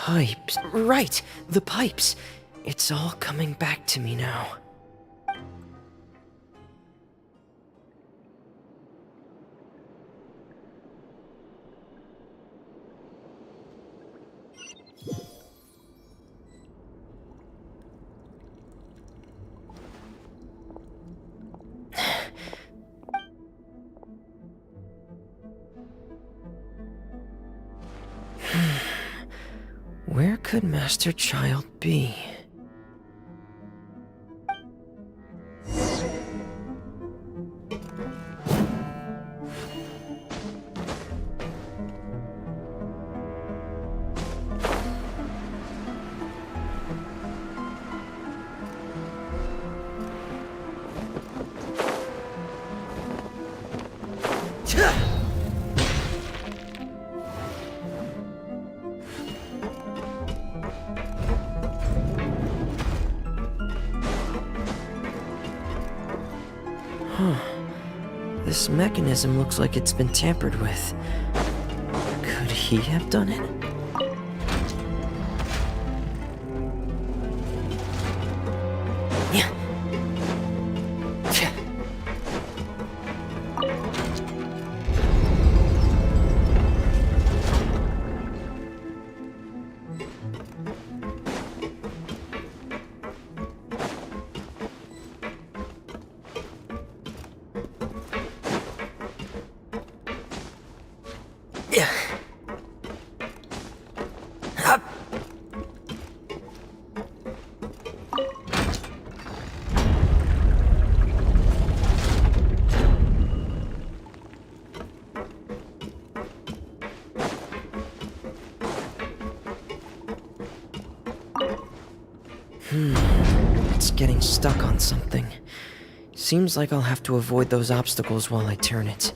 Pipes. Right, the pipes. It's all coming back to me now. Where could Master Child be? This mechanism looks like it's been tampered with. Could he have done it? Yeah. Yeah. Up. It's getting stuck on something. Seems like I'll have to avoid those obstacles while I turn it.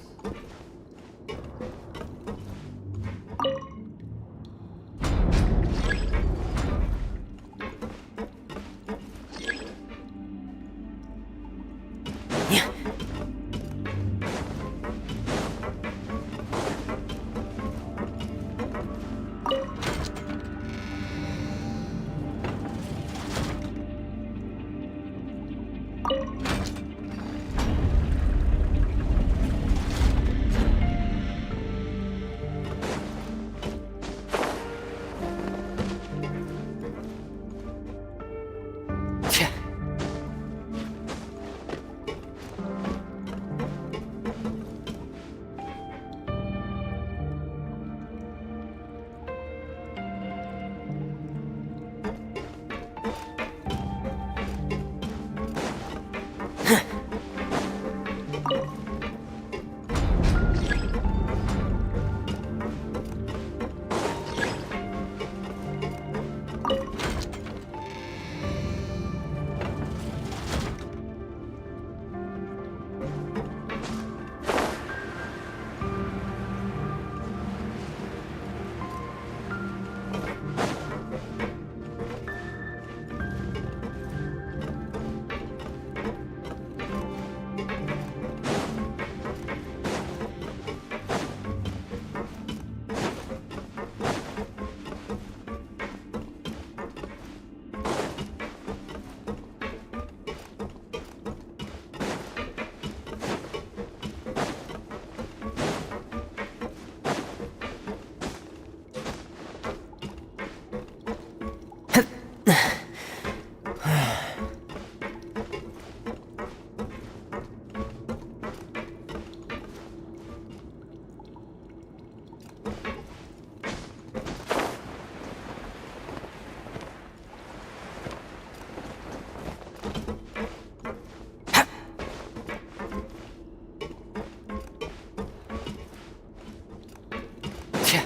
Yeah.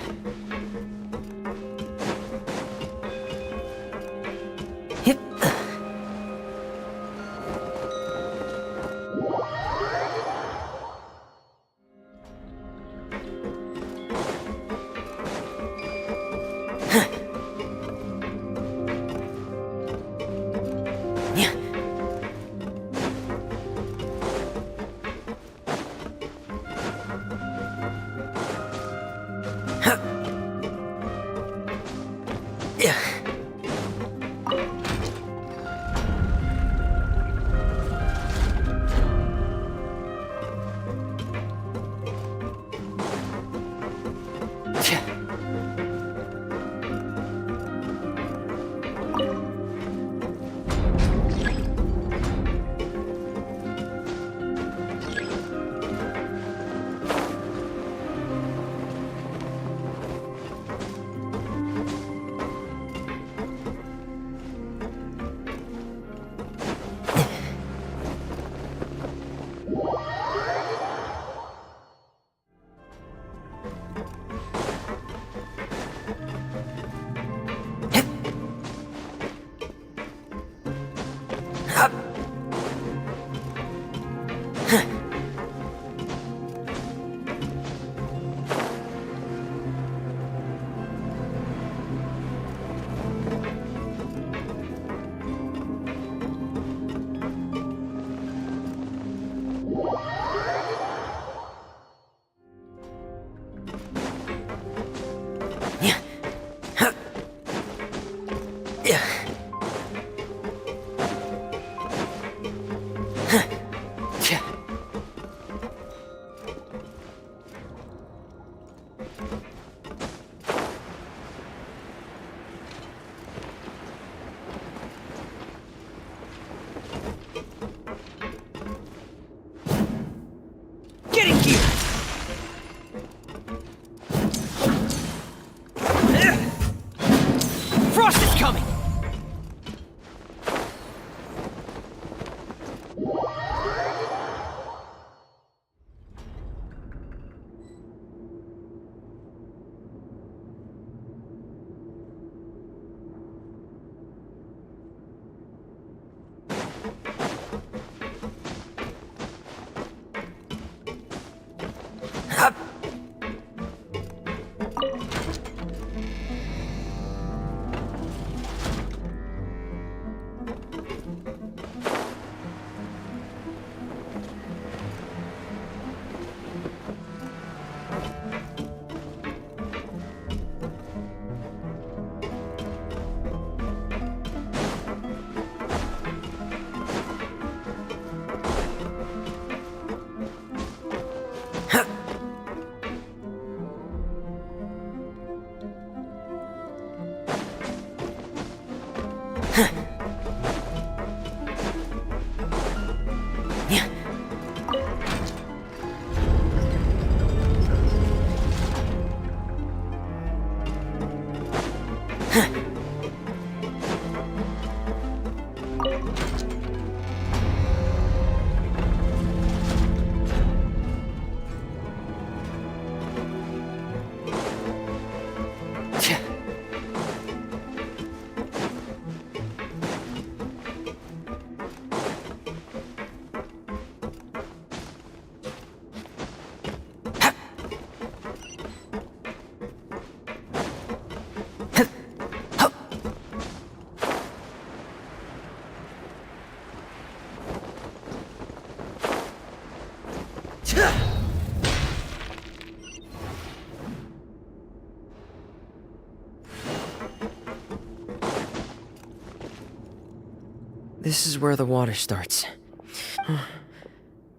this is where the water starts.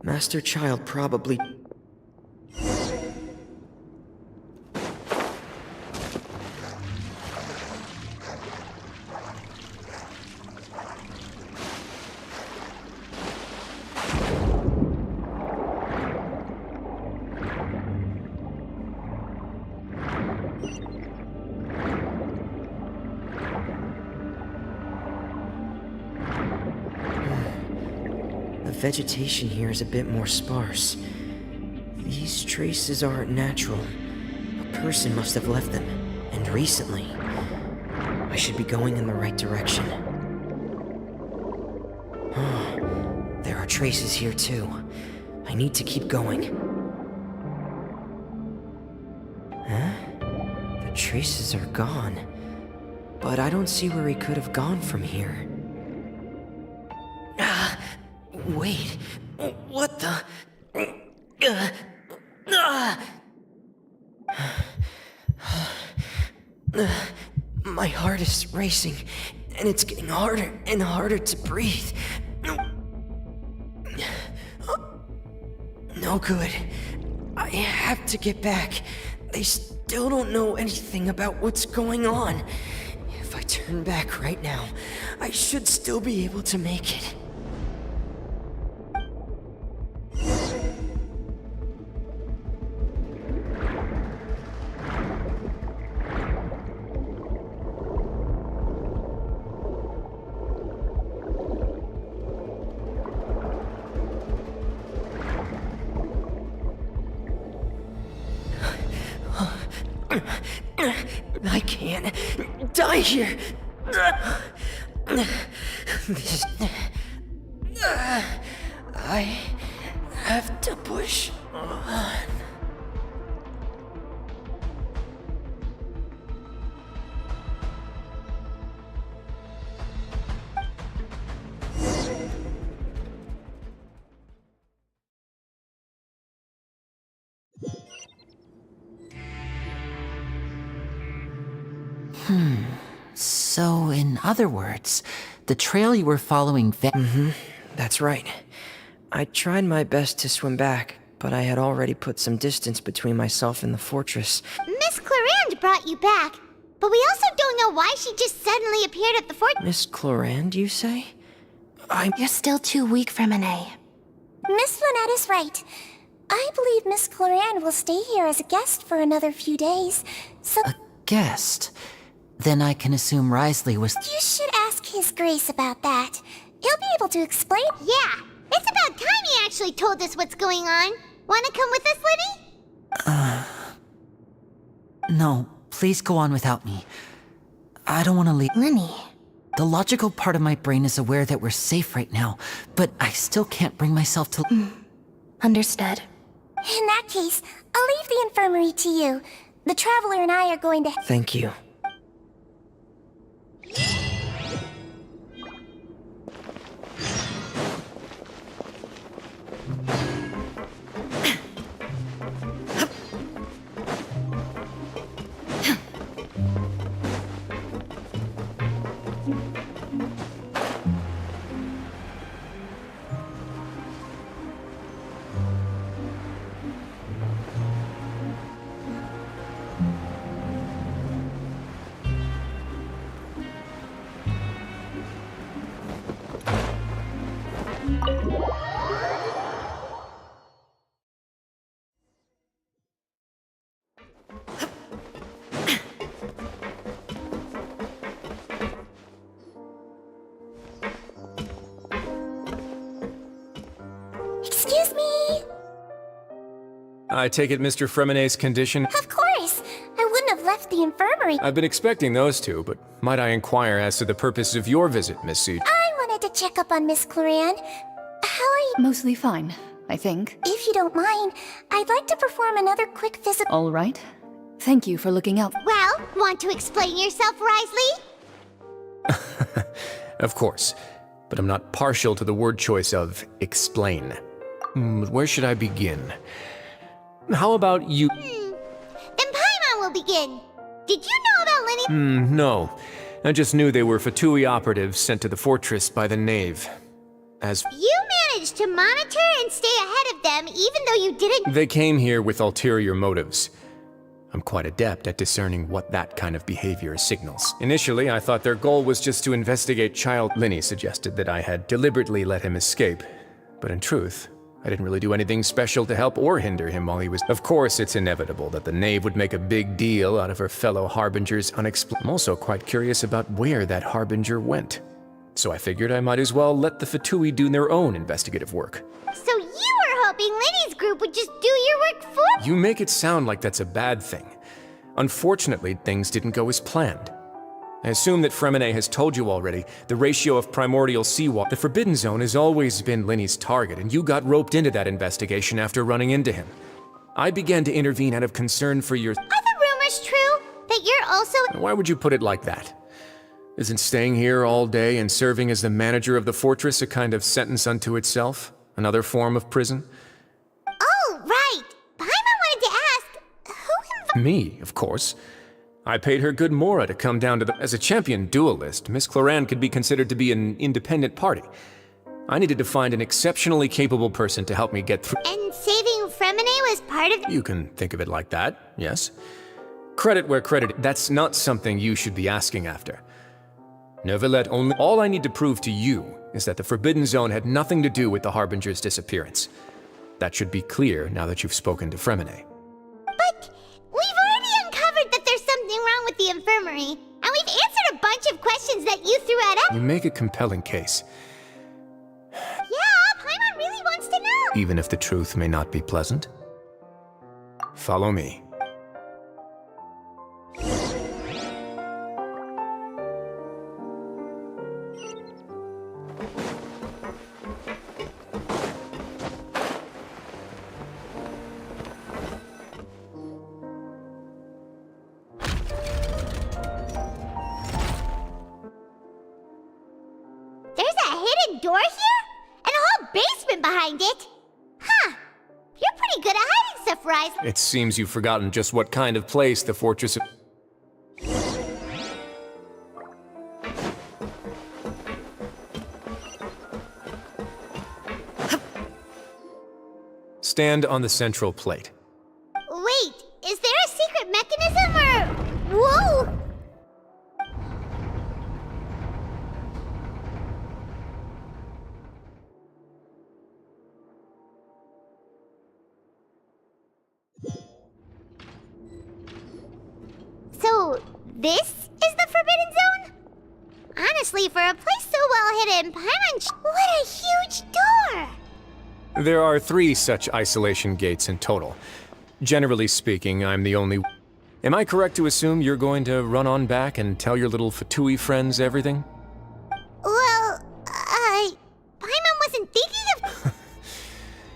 Master Child probably... The vegetation here is a bit more sparse. These traces aren't natural. A person must have left them, and recently. I should be going in the right direction. There are traces here too. I need to keep going. Huh? The traces are gone. But I don't see where he could have gone from here. Wait, what the... My heart is racing, and it's getting harder and harder to breathe. No good. I have to get back. They still don't know anything about what's going on. If I turn back right now, I should still be able to make it. I can't die here. I have to push on. So, in other words, the trail you were following That's right. I tried my best to swim back, but I had already put some distance between myself and the fortress. Miss Clarande brought you back, but we also don't know why she just suddenly appeared at the fort. Miss Clarande, you say? You're still too weak for Monet. Miss Lynette is right. I believe Miss Clarande will stay here as a guest for another few days, so... A guest? Then I can assume Risley was... You should ask His Grace about that. He'll be able to explain. Yeah, it's about time he actually told us what's going on. Wanna come with us, Libby? No, please go on without me. I don't want to leave... Linny. The logical part of my brain is aware that we're safe right now, but I still can't bring myself to... Understood. In that case, I'll leave the infirmary to you. The Traveler and I are going to... Thank you. Excuse me? I take it Mr. Fremonet's condition? Of course. I wouldn't have left the infirmary. I've been expecting those two, but might I inquire as to the purpose of your visit, Miss Siege? I wanted to check up on Miss Clarande. How are you? Mostly fine, I think. If you don't mind, I'd like to perform another quick visit. All right. Thank you for looking out. Well, want to explain yourself, Risley? Of course, but I'm not partial to the word choice of explain. Where should I begin? How about you? Then Paimon will begin. Did you know about Lenny? No. I just knew they were Fatui operatives sent to the fortress by the Knave. You managed to monitor and stay ahead of them even though you didn't— They came here with ulterior motives. I'm quite adept at discerning what that kind of behavior signals. Initially, I thought their goal was just to investigate child. Linny suggested that I had deliberately let him escape. But in truth, I didn't really do anything special to help or hinder him while he was— Of course, it's inevitable that the Knave would make a big deal out of her fellow Harbinger's I'm also quite curious about where that Harbinger went. So I figured I might as well let the Fatui do their own investigative work. So you were hoping Linny's group would just do your work for— You make it sound like that's a bad thing. Unfortunately, things didn't go as planned. I assume that Fremine has told you already the ratio of primordial seawater. The Forbidden Zone has always been Linny's target, and you got roped into that investigation after running into him. I began to intervene out of concern for your— Are the rumors true? That you're also— Why would you put it like that? Isn't staying here all day and serving as the manager of the fortress a kind of sentence unto itself? Another form of prison? Oh, right! Paimon wanted to ask, who Me, of course. I paid her good mora to come down to the— As a champion duelist, Miss Cloran could be considered to be an independent party. I needed to find an exceptionally capable person to help me get through— And saving Fremine was part of— You can think of it like that, yes. Credit where credit— That's not something you should be asking after. Neverlet only— All I need to prove to you is that the Forbidden Zone had nothing to do with the Harbinger's disappearance. That should be clear now that you've spoken to Fremine. But we've already uncovered that there's something wrong with the infirmary, and we've answered a bunch of questions that you threw at us. You make a compelling case, Yeah, Paimon really wants to know. even if the truth may not be pleasant. Follow me. There's a hidden door here? And a whole basement behind it? Huh. You're pretty good at hiding stuff, Rise. It seems you've forgotten just what kind of place the fortress— Stand on the central plate. Wait, is there a secret mechanism or— Whoa! So, this is the Forbidden Zone? Honestly, for a place so well hidden, what a huge door! There are 3 such isolation gates in total. Generally speaking, I'm the only— Am I correct to assume you're going to run on back and tell your little Fatui friends everything? Well, Paimon wasn't thinking of—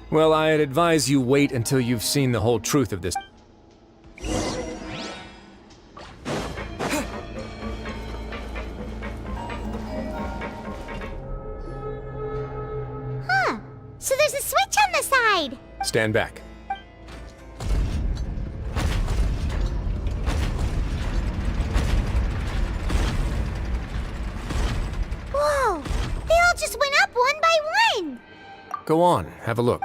Well, I'd advise you wait until you've seen the whole truth of this. Huh. So there's a switch on the side. Stand back. Whoa! They all just went up one by one! Go on, have a look.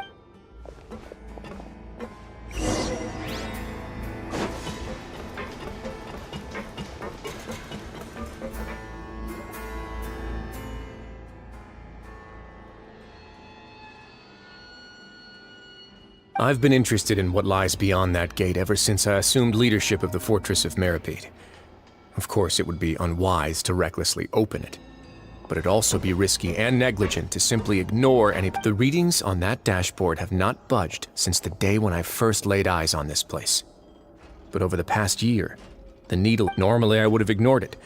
I've been interested in what lies beyond that gate ever since I assumed leadership of the Fortress of Meripede. Of course, it would be unwise to recklessly open it, but it'd also be risky and negligent to simply ignore any— The readings on that dashboard have not budged since the day when I first laid eyes on this place. But over the past year, the needle— Normally I would have ignored it,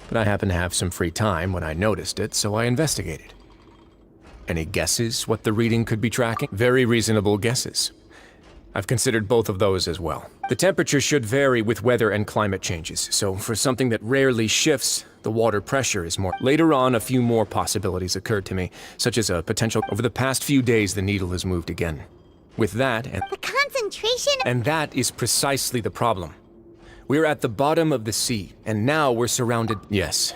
but I happened to have some free time when I noticed it, so I investigated. Any guesses what the reading could be tracking? Very reasonable guesses. I've considered both of those as well. The temperature should vary with weather and climate changes, so for something that rarely shifts, the water pressure is more— Later on, a few more possibilities occurred to me, such as a potential— Over the past few days, the needle has moved again. With that, and— The concentration— And that is precisely the problem. We're at the bottom of the sea, and now we're surrounded. Yes.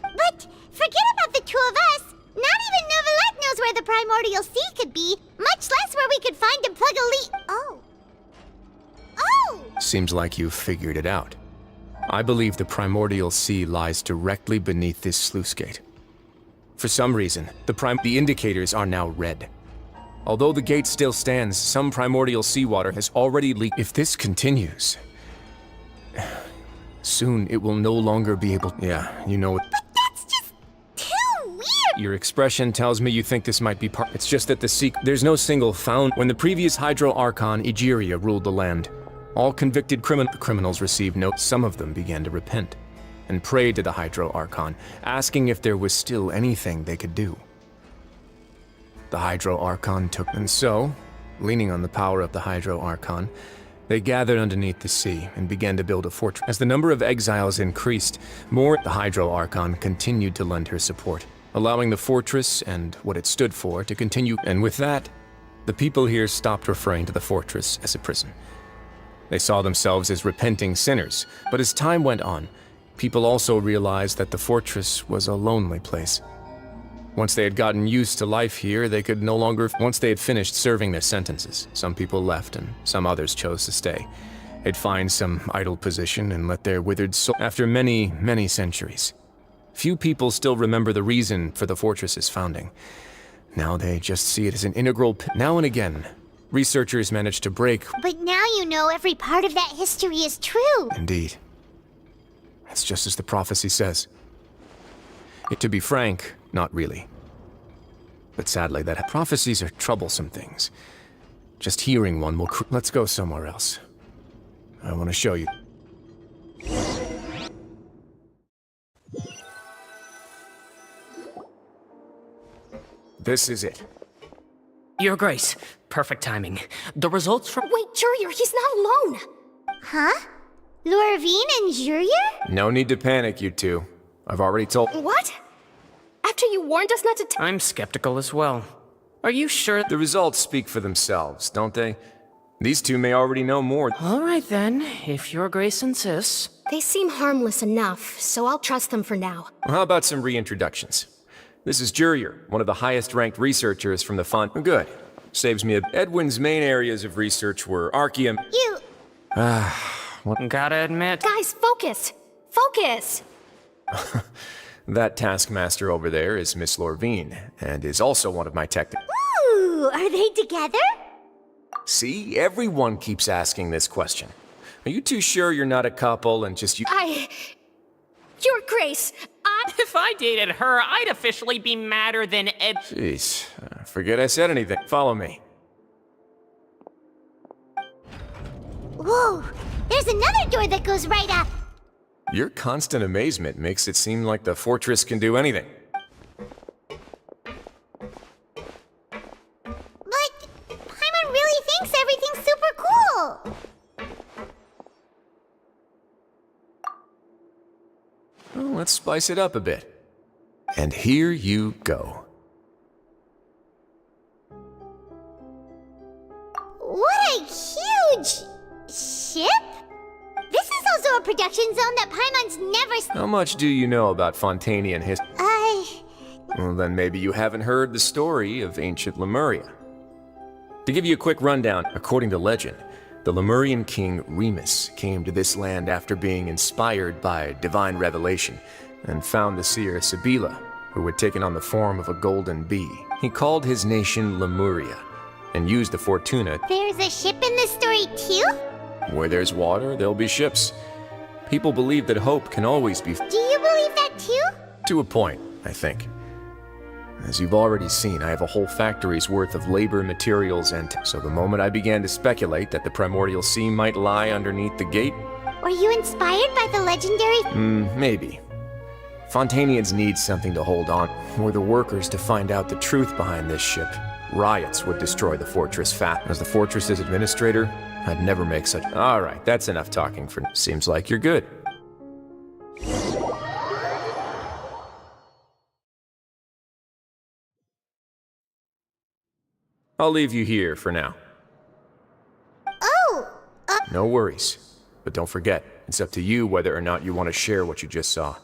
But forget about the two of us. Not even Novelette knows where the primordial sea could be, much less where we could find and plug a leak. Oh. Oh! Seems like you've figured it out. I believe the primordial sea lies directly beneath this sluice gate. For some reason, the indicators are now red. Although the gate still stands, some primordial seawater has already leaked. If this continues, soon it will no longer be able. Yeah, you know it. But that's just too weird! Your expression tells me you think this might be part. It's just that there's no single found. When the previous Hydro Archon, Egeria, ruled the land, all convicted criminals received notes. Some of them began to repent and prayed to the Hydro Archon, asking if there was still anything they could do. The Hydro Archon took, and so, leaning on the power of the Hydro Archon, they gathered underneath the sea and began to build a fortress. As the number of exiles increased, the Hydro Archon continued to lend her support, allowing the fortress and what it stood for to continue. And with that, the people here stopped referring to the fortress as a prison. They saw themselves as repenting sinners, but as time went on, people also realized that the fortress was a lonely place. Once they had gotten used to life here, they could no longer. Once they had finished serving their sentences, some people left and some others chose to stay. They'd find some idle position and let their withered soul. After many, many centuries, few people still remember the reason for the fortress's founding. Now they just see it as an integral. Now and again, researchers manage to break. But now you know every part of that history is true. Indeed. It's just as the prophecy says. To be frank, not really. But sadly, that prophecies are troublesome things. Just hearing one will. Let's go somewhere else. I want to show you. This is it. Your Grace, perfect timing. The results from— Wait, Jurier, he's not alone! Huh? Lorvine and Jurier? No need to panic, you two. I've already told— What? After you warned us not to I'm skeptical as well. Are you sure— The results speak for themselves, don't they? These two may already know more. All right then, if Your Grace insists. They seem harmless enough, so I'll trust them for now. How about some reintroductions? This is Jurier, one of the highest-ranked researchers from the fund. Good. Saves me a— Edwin's main areas of research were archaeum— You... Gotta admit— Guys, focus! Focus! That taskmaster over there is Miss Lorvine, and is also one of my Ooh, are they together? See? Everyone keeps asking this question. Are you too sure you're not a couple and just you— Your Grace, If I dated her, I'd officially be madder than Ed— Jeez, forget I said anything. Follow me. Whoa, there's another door that goes right up. Your constant amazement makes it seem like the fortress can do anything. But Paimon really thinks everything's super cool. Well, let's spice it up a bit. And here you go. What a huge ship? This is also a production zone that Paimon's never How much do you know about Fontanian history? Well, then maybe you haven't heard the story of ancient Lemuria. To give you a quick rundown, according to legend, the Lemurian king Remus came to this land after being inspired by divine revelation and found the seer Sibila, who had taken on the form of a golden bee. He called his nation Lemuria and used the Fortuna. There's a ship in this story too? Where there's water, there'll be ships. People believe that hope can always be— Do you believe that too? To a point, I think. As you've already seen, I have a whole factory's worth of labor, materials, and— So the moment I began to speculate that the primordial sea might lie underneath the gate— Were you inspired by the legendary— maybe. Fontanians need something to hold on. Were the workers to find out the truth behind this ship, riots would destroy the fortress fast. As the fortress's administrator, I'd never make such— Alright, that's enough talking for— Seems like you're good. I'll leave you here for now. Oh, No worries. But don't forget, It's up to you whether or not you want to share what you just saw.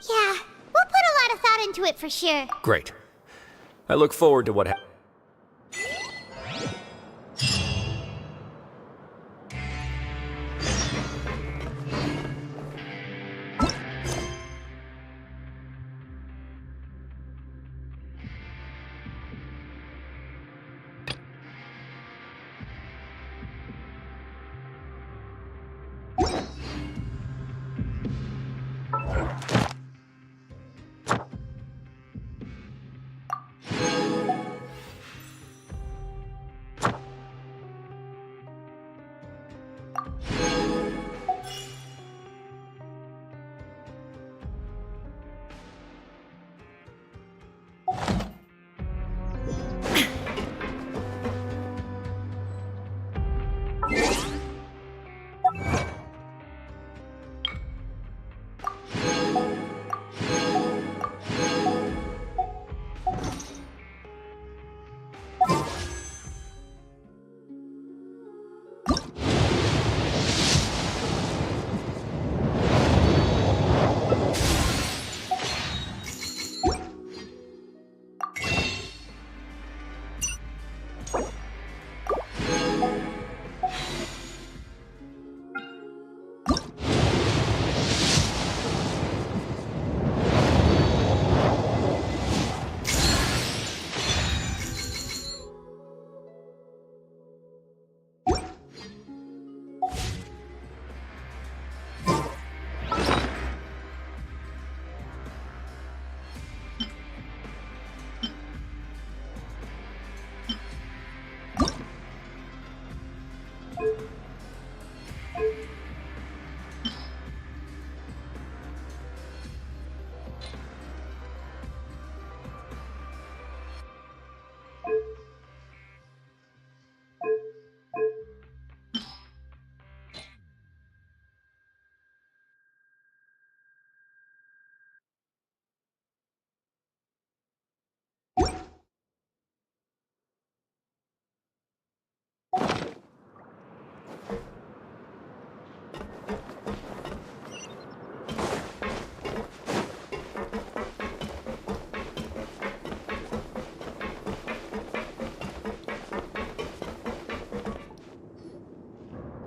Yeah, we'll put a lot of thought into it for sure. Great. I look forward to what happens.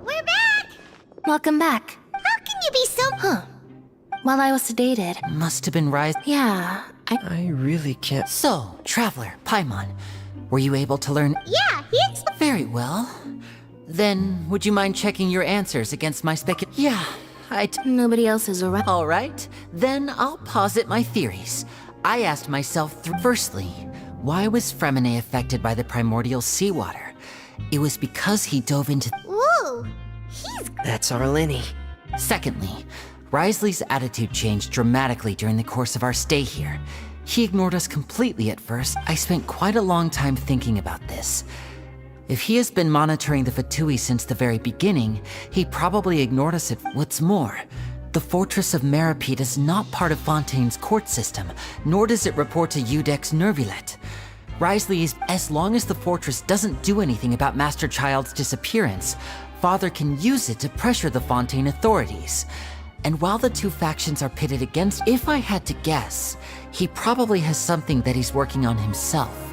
We're back! Welcome back. How can you be so... While I was sedated. Must have been Rise. Yeah, I really can't. So, Traveler, Paimon, were you able to learn? Yeah, he explained... Very well. Then, would you mind checking your answers against my Yeah, Nobody else is around. All right, then I'll posit my theories. I asked myself, firstly, why was Fremine affected by the primordial seawater? It was because he dove into... Ooh, he's... That's our Lenny. Secondly, Risley's attitude changed dramatically during the course of our stay here. He ignored us completely at first. I spent quite a long time thinking about this. If he has been monitoring the Fatui since the very beginning, he probably ignored us at... What's more, the Fortress of Meripede is not part of Fontaine's court system, nor does it report to Udex Nervulet. Risley is... As long as the fortress doesn't do anything about Master Child's disappearance, Father can use it to pressure the Fontaine authorities. And while the two factions are pitted against... If I had to guess, he probably has something that he's working on himself.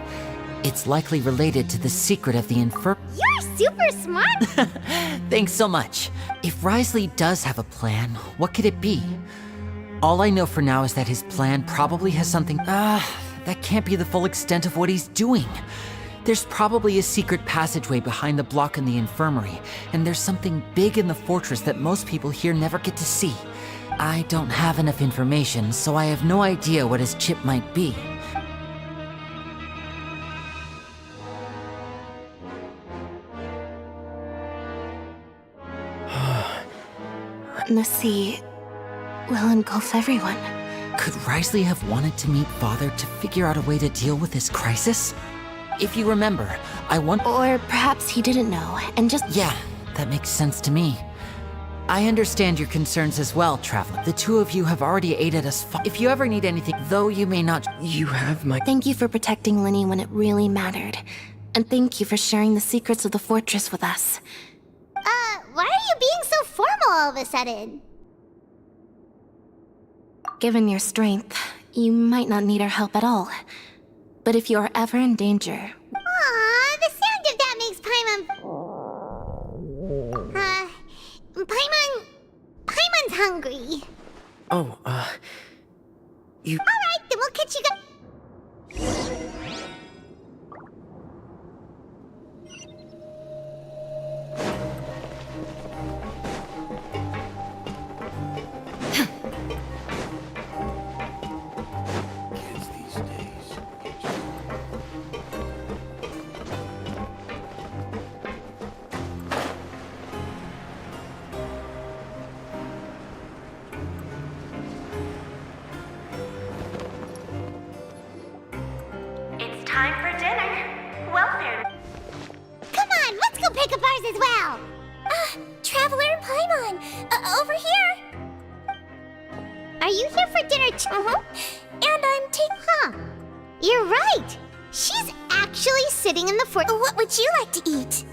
It's likely related to the secret of the You're super smart! Thanks so much. If Risley does have a plan, what could it be? All I know for now is that his plan probably has something... that can't be the full extent of what he's doing. There's probably a secret passageway behind the block in the infirmary, and there's something big in the fortress that most people here never get to see. I don't have enough information, so I have no idea what his chip might be. The sea will engulf everyone. Could Risley have wanted to meet Father to figure out a way to deal with this crisis? If you remember, I want... Or perhaps he didn't know, and just... Yeah, that makes sense to me. I understand your concerns as well, Traveler. The two of you have already aided us if you ever need anything, though you may not— You have my— Thank you for protecting Linny when it really mattered. And thank you for sharing the secrets of the fortress with us. Why are you being so formal all of a sudden? Given your strength, you might not need our help at all. But if you are ever in danger... Aw, the sound of that makes Paimon... Paimon's hungry. Oh, you... Alright, then we'll catch you guys... It's time for dinner. Welfare. Come on, let's go pick up ours as well! Traveler and Paimon! Over here! Are you here for dinner too? And I'm taking... Huh. You're right! She's actually sitting in the fort... What would you like to eat?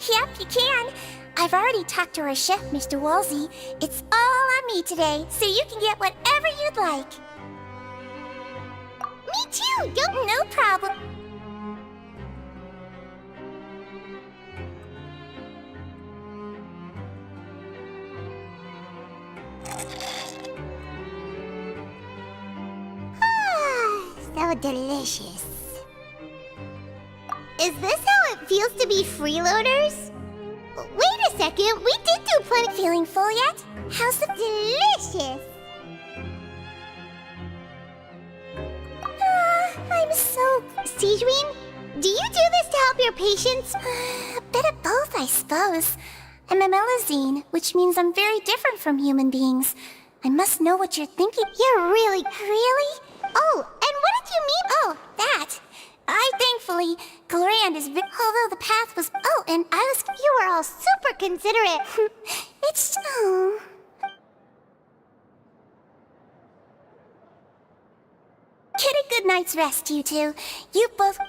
Yep, you can. I've already talked to our chef, Mr. Wolsey. It's all on me today, so you can get whatever you'd like. Me too! Don't... No problem. So delicious. Is this how it feels to be freeloaders? Wait a second, we did do plenty. Feeling full yet? How's the delicious? I'm so... Sijwin, do you do this to help your patients? A bit of both, I suppose. I'm a Melazine, which means I'm very different from human beings. I must know what you're thinking. You're really... Really? Oh, and what did you mean? Oh, that. Thankfully, Glorand is although the path was... Oh, and I was... You were all super considerate. It's... Oh. Get a good night's rest, you two. You both...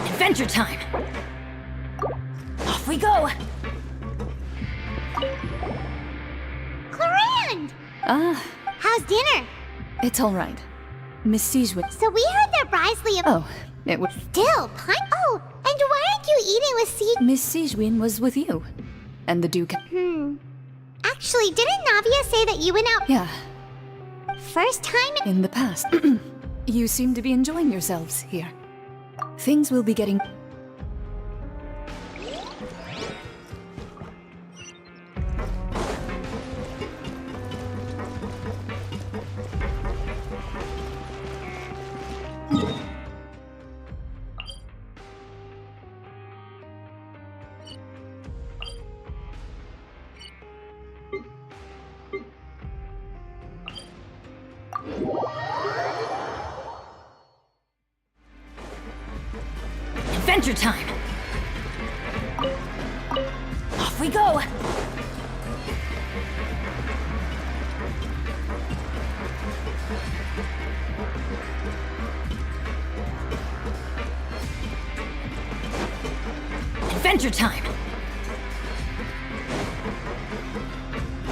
Adventure time! Off we go! Glorand! How's dinner? It's all right. Miss Sijwin. So we heard that Risley... Oh, it was... Still, Oh, and why aren't you eating with Sijwin? Miss Sijwin was with you. And the Duke... Actually, didn't Navia say that you went out... Yeah, First time... in the past. You seem to be enjoying yourselves here. Things will be getting... Adventure time! Off we go! Adventure time!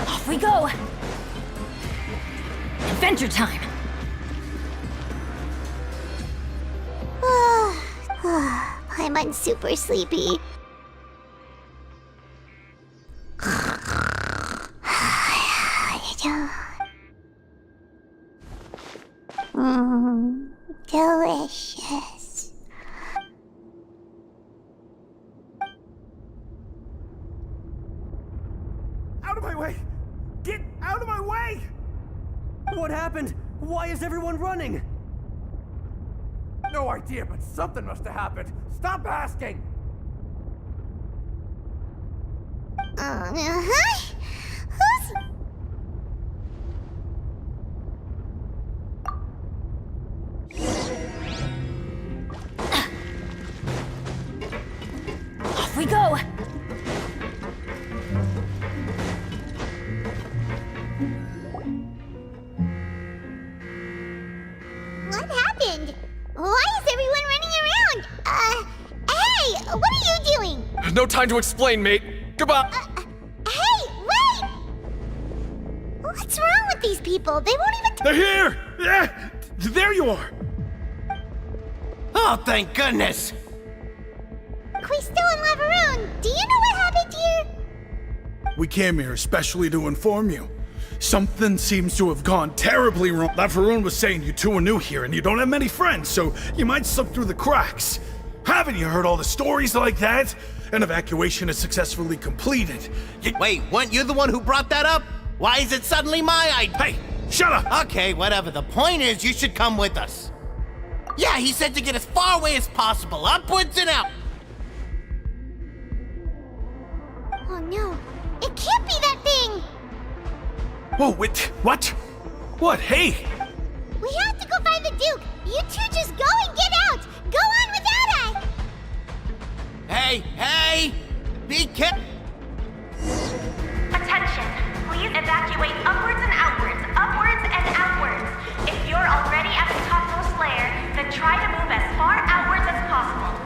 Off we go! Adventure time! I'm super sleepy. Delicious. Out of my way! Get out of my way! What happened? Why is everyone running? No idea, but something must have happened. Stop asking! Who's... go! What happened? Why is everyone running around? Hey, what are you doing? No time to explain, mate. Goodbye. Hey, wait! What's wrong with these people? They won't even. They're here! Yeah! There you are! Oh, thank goodness! Quisto and Lavaroon, do you know what happened here? We came here especially to inform you. Something seems to have gone terribly wrong. Lavaroon was saying you two are new here and you don't have many friends, so you might slip through the cracks. Haven't you heard all the stories like that? An evacuation is successfully completed. Wait, weren't you the one who brought that up? Why is it suddenly my idea? Hey, shut up! Okay, whatever. The point is, you should come with us. Yeah, he said to get as far away as possible, upwards and out. Oh no, it can't be that thing! Whoa, wait, what? What? Hey! We have to go find the Duke! You two just go and get out! Go on without us! Hey! Be careful! Attention! Please evacuate upwards and outwards, upwards and outwards. If you're already at the topmost layer, then try to move as far outwards as possible.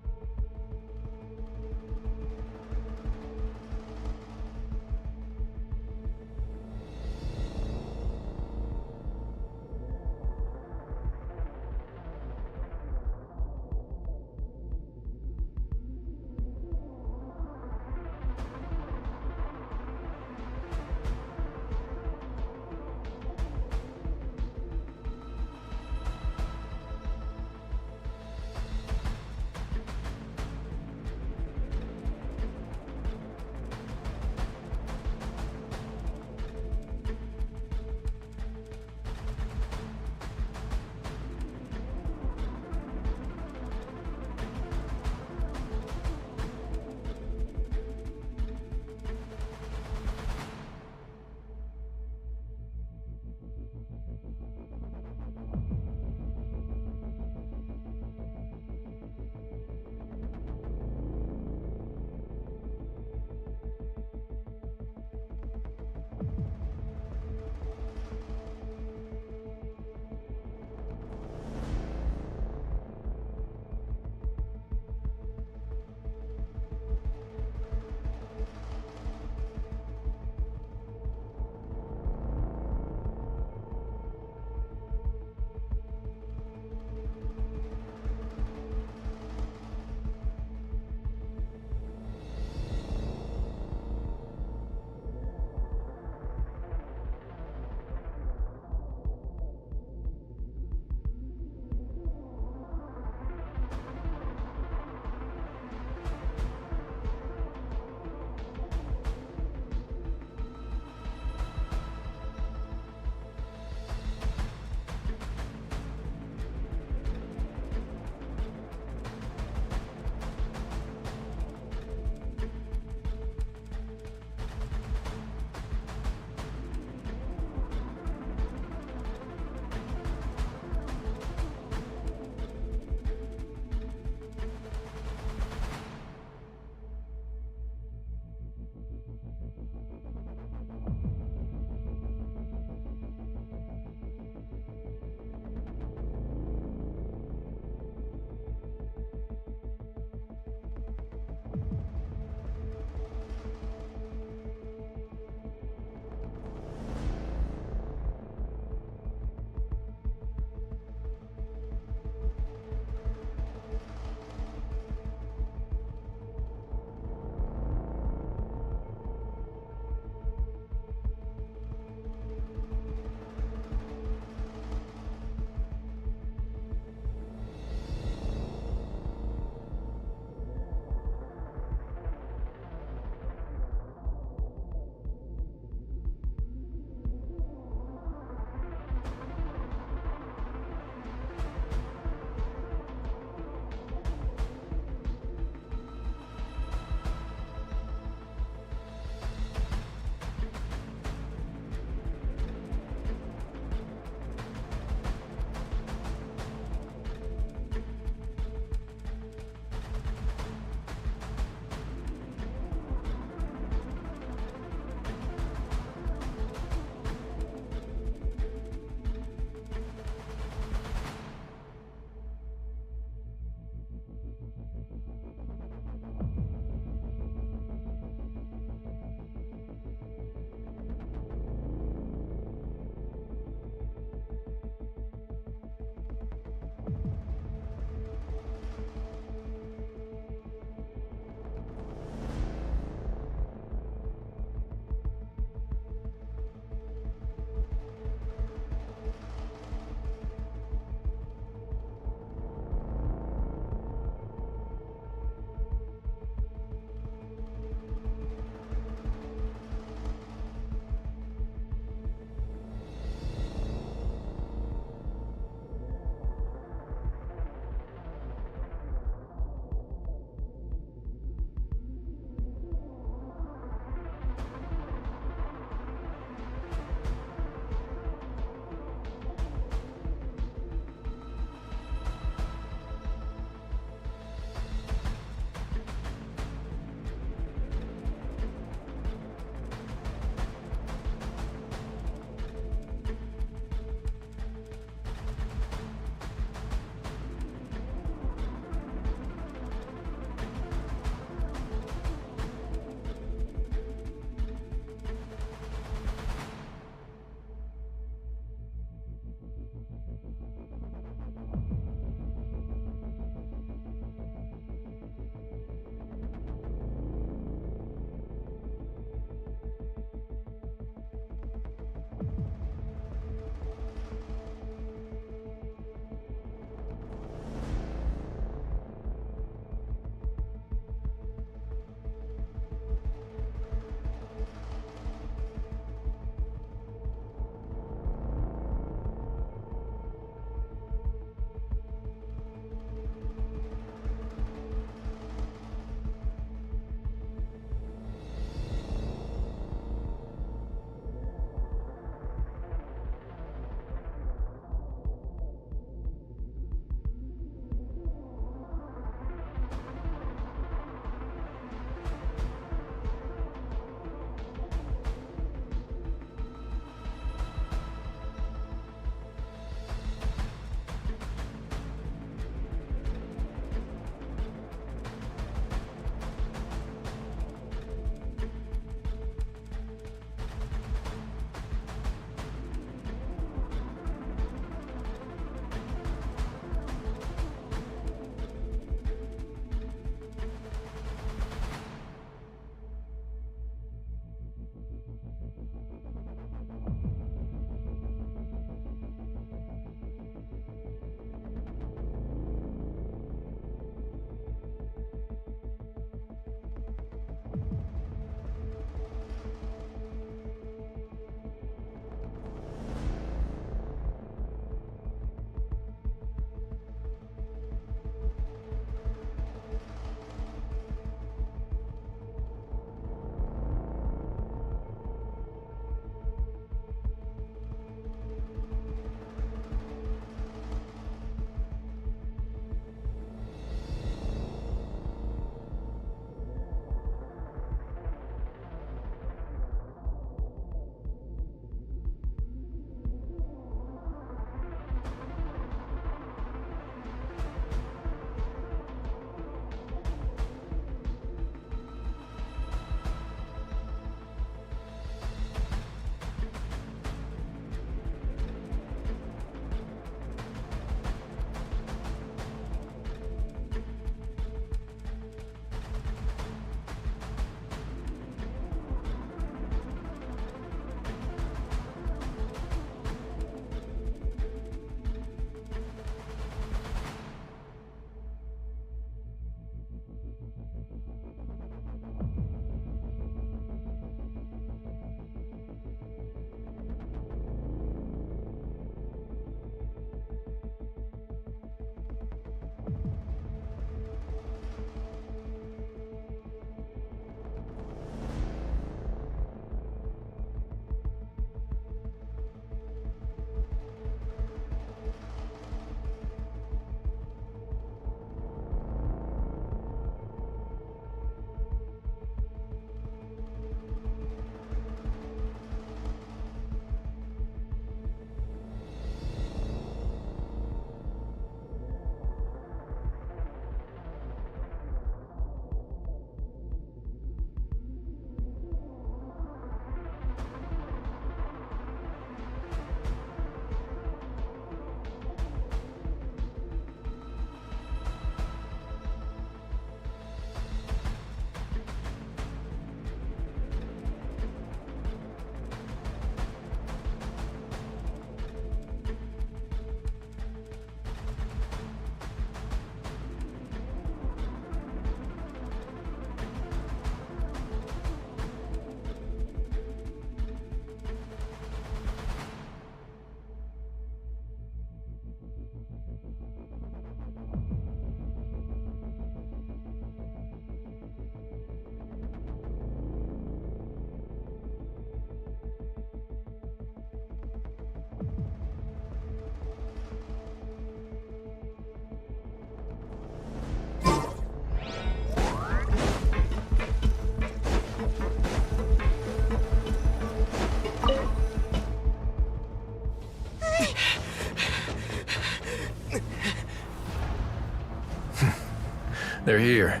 They're here.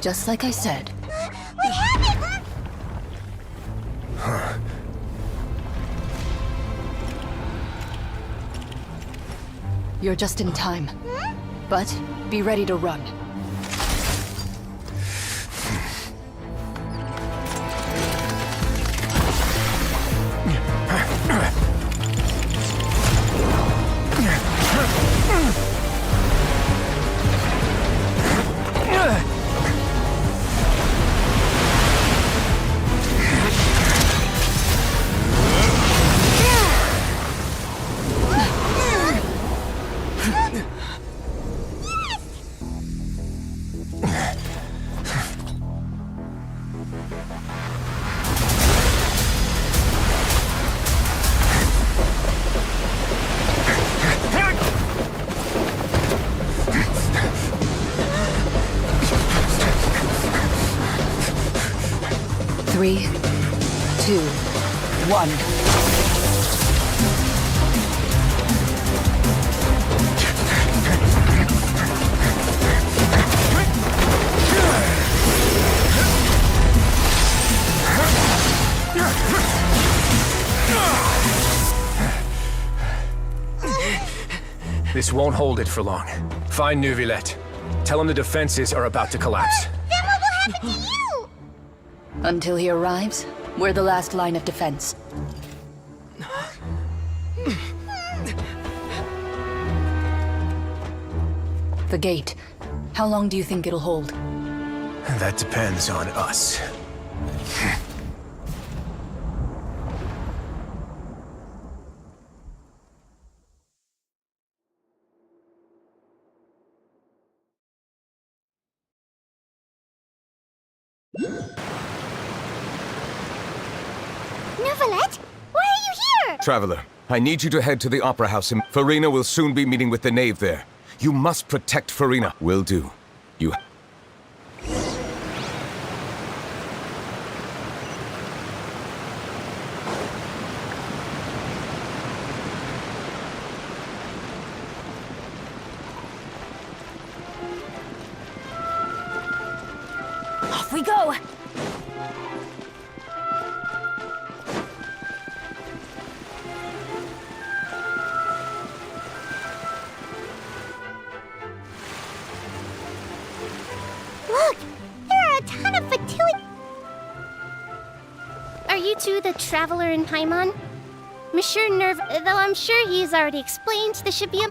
Just like I said. We have it! You're just in time. But be ready to run. Three, 2, 1. This won't hold it for long. Find Neuvillette. Tell him the defenses are about to collapse. Then what will happen to you? Until he arrives, we're the last line of defense. The gate. How long do you think it'll hold? That depends on us. Neuvillette? Why are you here? Traveler, I need you to head to the Opera House. Farina will soon be meeting with the knave there. You must protect Farina. Will do. You... Off we go! Look! There are a ton of Fatui... Are you two the Traveler in Paimon? Monsieur Nerve... Though I'm sure he's already explained, this should be a...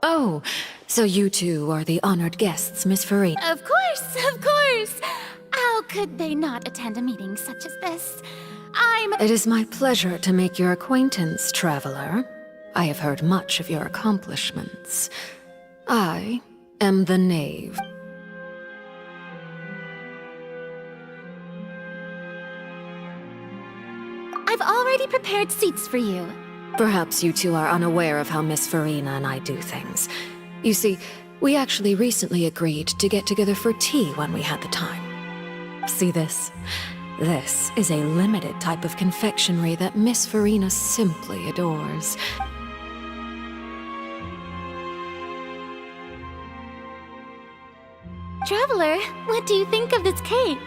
Oh, so you two are the honored guests, Miss Farina. Of course, of course! How could they not attend a meeting such as this? It is my pleasure to make your acquaintance, traveler. I have heard much of your accomplishments. I am the knave. I've already prepared seats for you. Perhaps you two are unaware of how Miss Farina and I do things. You see, we actually recently agreed to get together for tea when we had the time. See this? This is a limited type of confectionery that Miss Farina simply adores. Traveler, what do you think of this cake?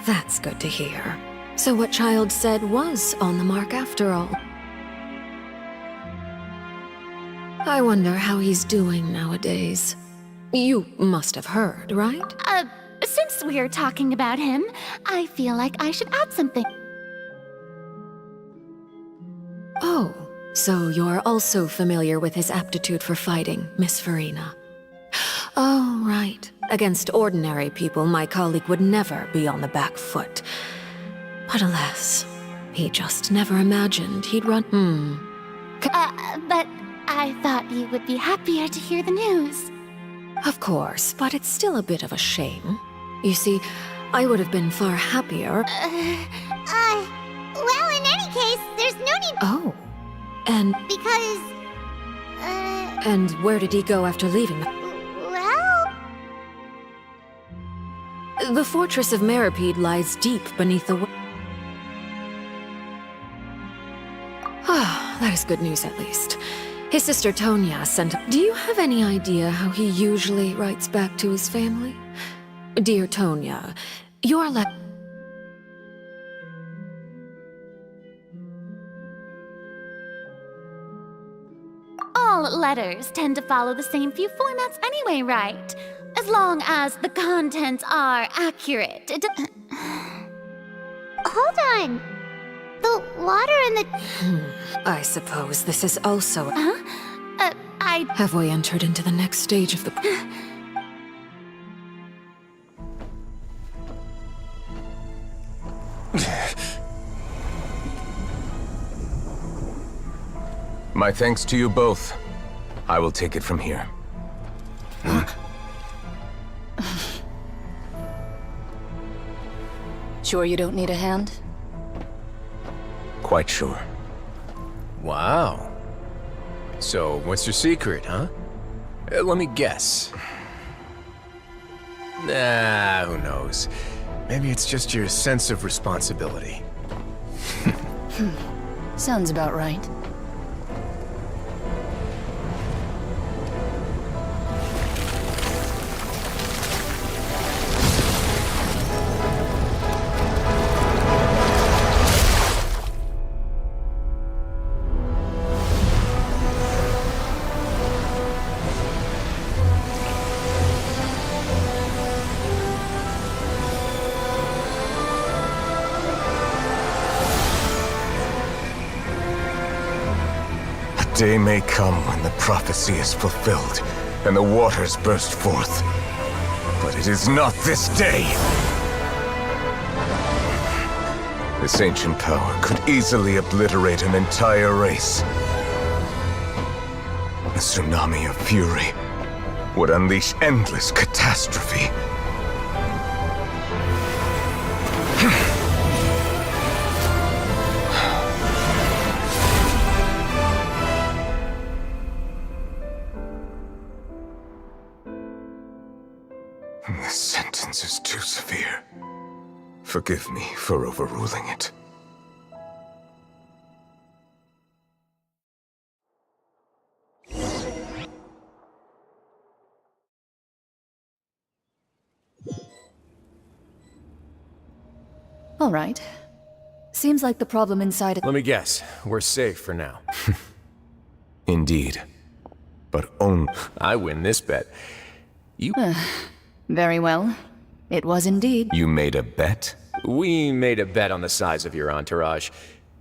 That's good to hear. So what Child said was on the mark after all. I wonder how he's doing nowadays. You must have heard, right? Since we're talking about him, I feel like I should add something. Oh, so you're also familiar with his aptitude for fighting, Miss Farina. Oh, right. Against ordinary people, my colleague would never be on the back foot. But alas, he just never imagined he'd run. But I thought you would be happier to hear the news. Of course, but it's still a bit of a shame. You see, I would have been far happier. Well, in any case, there's no need. Oh. And Because, and where did he go after leaving? well, The fortress of Meripede lies deep beneath the Ah, that is good news at least. His sister Tonya sent... Do you have any idea how he usually writes back to his family? Dear Tonya, your All letters tend to follow the same few formats anyway, right? As long as the contents are accurate. hold on. The water in the... I suppose this is also... I... Have we entered into the next stage of the... My thanks to you both. I will take it from here. Sure you don't need a hand? Quite sure. Wow. So, what's your secret, huh? Let me guess. Nah, who knows? Maybe it's just your sense of responsibility. Sounds about right. Day may come when the prophecy is fulfilled, and the waters burst forth. But it is not this day! This ancient power could easily obliterate an entire race. A tsunami of fury would unleash endless catastrophe. This sentence is too severe. Forgive me for overruling it. All right. Seems like the problem inside... Let me guess. We're safe for now. Indeed. But only... I win this bet. You... Very well. It was indeed. You made a bet? We made a bet on the size of your entourage.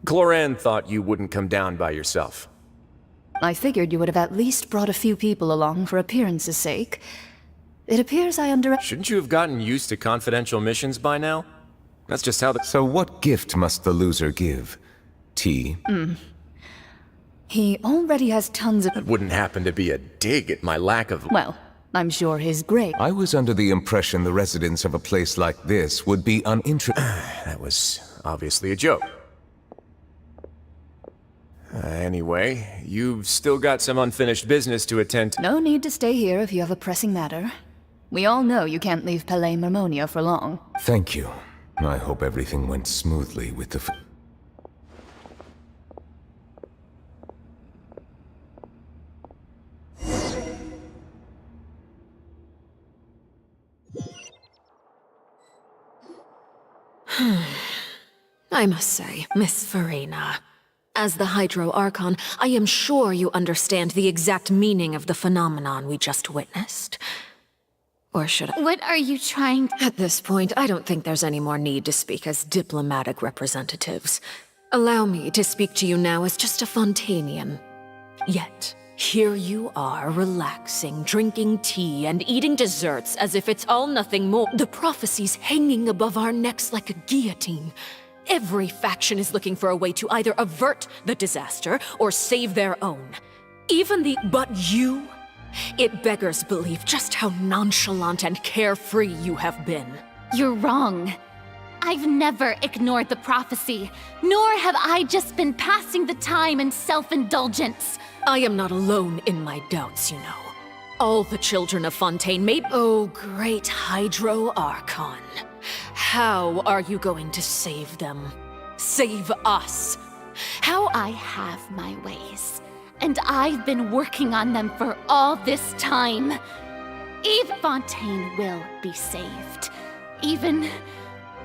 Cloran thought you wouldn't come down by yourself. I figured you would have at least brought a few people along for appearance's sake. It appears I Shouldn't you have gotten used to confidential missions by now? That's just how the... So what gift must the loser give? Tea? He already has tons of... That wouldn't happen to be a dig at my lack of... Well, I'm sure his great... I was under the impression the residents of a place like this would be uninterested. That was obviously a joke. Anyway, you've still got some unfinished business to attend to. No need to stay here if you have a pressing matter. We all know you can't leave Palais Mermonia for long. Thank you. I hope everything went smoothly with the... I must say, Miss Farina, as the Hydro Archon, I am sure you understand the exact meaning of the phenomenon we just witnessed. Or should I? What are you trying to... At this point, I don't think there's any more need to speak as diplomatic representatives. Allow me to speak to you now as just a Fontanian. Yet, here you are, relaxing, drinking tea, and eating desserts as if it's all nothing more. The prophecy's hanging above our necks like a guillotine. Every faction is looking for a way to either avert the disaster or save their own. Even the... But you? It beggars belief just how nonchalant and carefree you have been. You're wrong. I've never ignored the prophecy, nor have I just been passing the time in self-indulgence. I am not alone in my doubts, you know. All the children of Fontaine may— Oh, great Hydro Archon. How are you going to save them? Save us? How I have my ways, and I've been working on them for all this time. Eve Fontaine will be saved. Even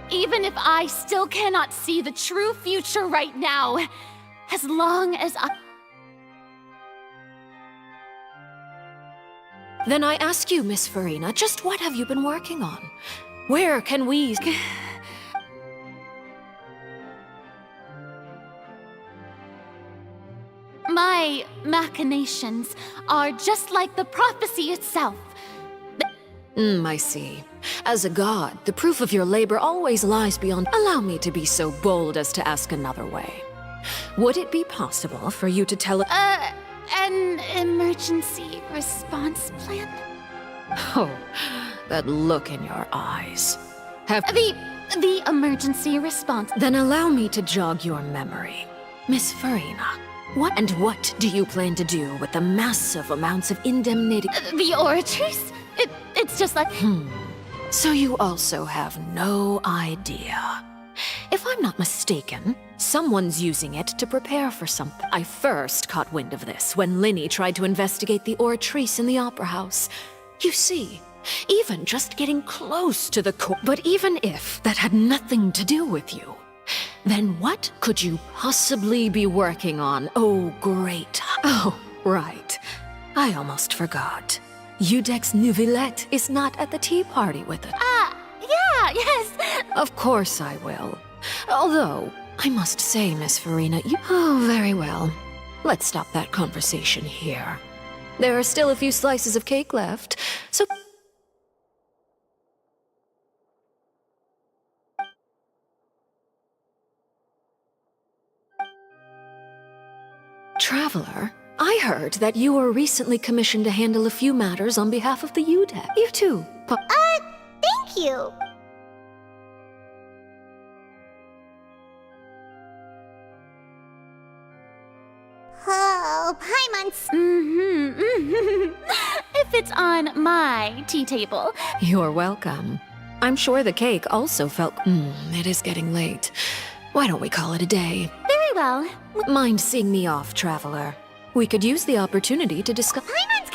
if I still cannot see the true future right now, as long as I— Then I ask you, Miss Farina, just what have you been working on? Where can we— My machinations are just like the prophecy itself. I see. As a god, the proof of your labor always lies beyond— Allow me to be so bold as to ask another way. Would it be possible for you to tell— An emergency response plan? Oh, that look in your eyes. Have— The emergency response— Then allow me to jog your memory. Miss Farina, what do you plan to do with the massive amounts of indemnity— The orators? It's just like— So you also have no idea. If I'm not mistaken, someone's using it to prepare for something. I first caught wind of this when Linny tried to investigate the oratrice in the Opera House. You see, even just getting close to the core— But even if that had nothing to do with you, then what could you possibly be working on? Oh, great. Oh, right. I almost forgot. Udex Nouvillette is not at the tea party with it. Yeah, yes. Of course I will. Although, I must say, Miss Farina, you— Oh, very well. Let's stop that conversation here. There are still a few slices of cake left, so— Traveler, I heard that you were recently commissioned to handle a few matters on behalf of the UDEC. You too. Thank you. Oh, Paimon's— If it's on my tea table. You're welcome. I'm sure the cake also felt— it is getting late. Why don't we call it a day? Very well. Mind seeing me off, Traveler? We could use the opportunity to discuss— Paimon's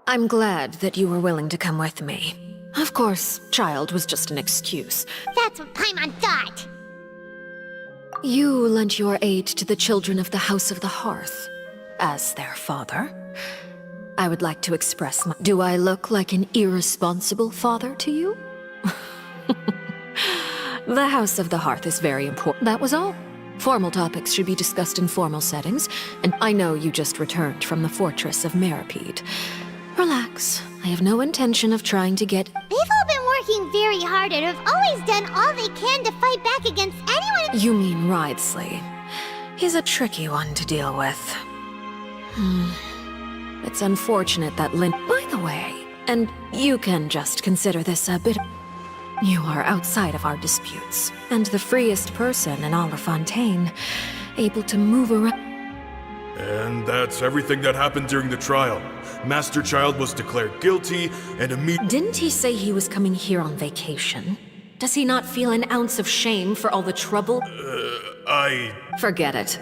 I'm glad that you were willing to come with me. Of course, child was just an excuse. That's what Paimon thought. You lent your aid to the children of the House of the Hearth. As their father, I would like to express my— Do I look like an irresponsible father to you? The House of the Hearth is very important. That was all. Formal topics should be discussed in formal settings, and I know you just returned from the fortress of Meripede. Relax. I have no intention of trying to get— They've all been working very hard and have always done all they can to fight back against anyone— You mean Wriothesley. He's a tricky one to deal with. It's unfortunate that Lynn— By the way, and you can just consider this a bit— You are outside of our disputes, and the freest person in all of Fontaine, able to move around— And that's everything that happened during the trial. Master Child was declared guilty and immediately... Didn't he say he was coming here on vacation? Does he not feel an ounce of shame for all the trouble? Forget it.